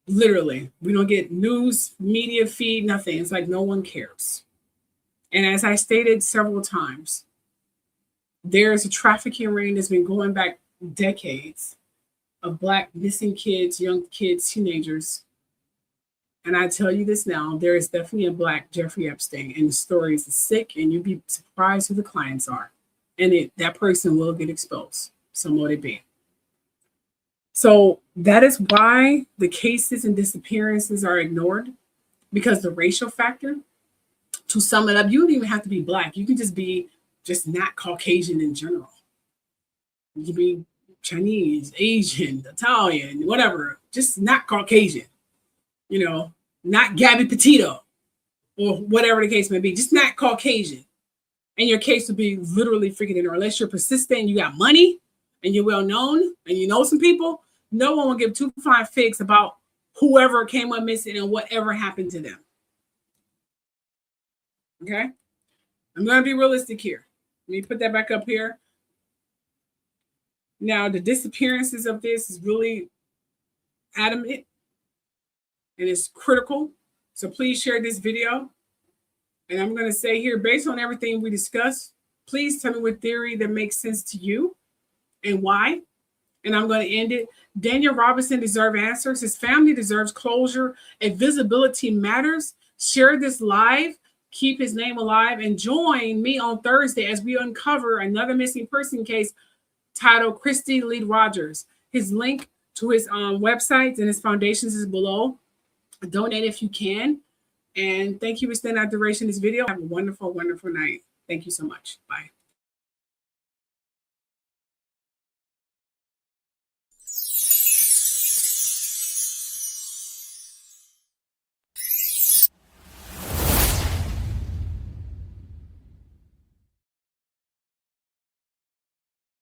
Literally, we don't get news, media feed, nothing. It's like no one cares. And as I stated several times, there's a trafficking ring that's been going back decades of Black missing kids, young kids, teenagers. And I tell you this now, there is definitely a Black Jeffrey Epstein, and the story is sick, and you'd be surprised who the clients are. And that person will get exposed. So will it be. So that is why the cases and disappearances are ignored, because the racial factor. To sum it up, you don't even have to be Black. You can just be not Caucasian in general. You can be Chinese, Asian, Italian, whatever, just not Caucasian. Not Gabby Petito or whatever the case may be, just not Caucasian. And your case would be literally freaking in, or unless you're persistent, you got money, and you're well known, and you know some people, no one will give two flying figs about whoever came up missing and whatever happened to them. Okay? I'm going to be realistic here. Let me put that back up here. Now, the disappearances of this is really adamant and it's critical. So please share this video. And I'm going to say here, based on everything we discussed, please tell me what theory that makes sense to you and why. And I'm going to end it. Daniel Robinson deserves answers. His family deserves closure. If visibility matters, share this live. Keep his name alive. And join me on Thursday as we uncover another missing person case titled Christy Lee Rogers. His link to his websites and his foundations is below. Donate if you can. And thank you for staying out the duration of this video. Have a wonderful, wonderful night. Thank you so much. Bye.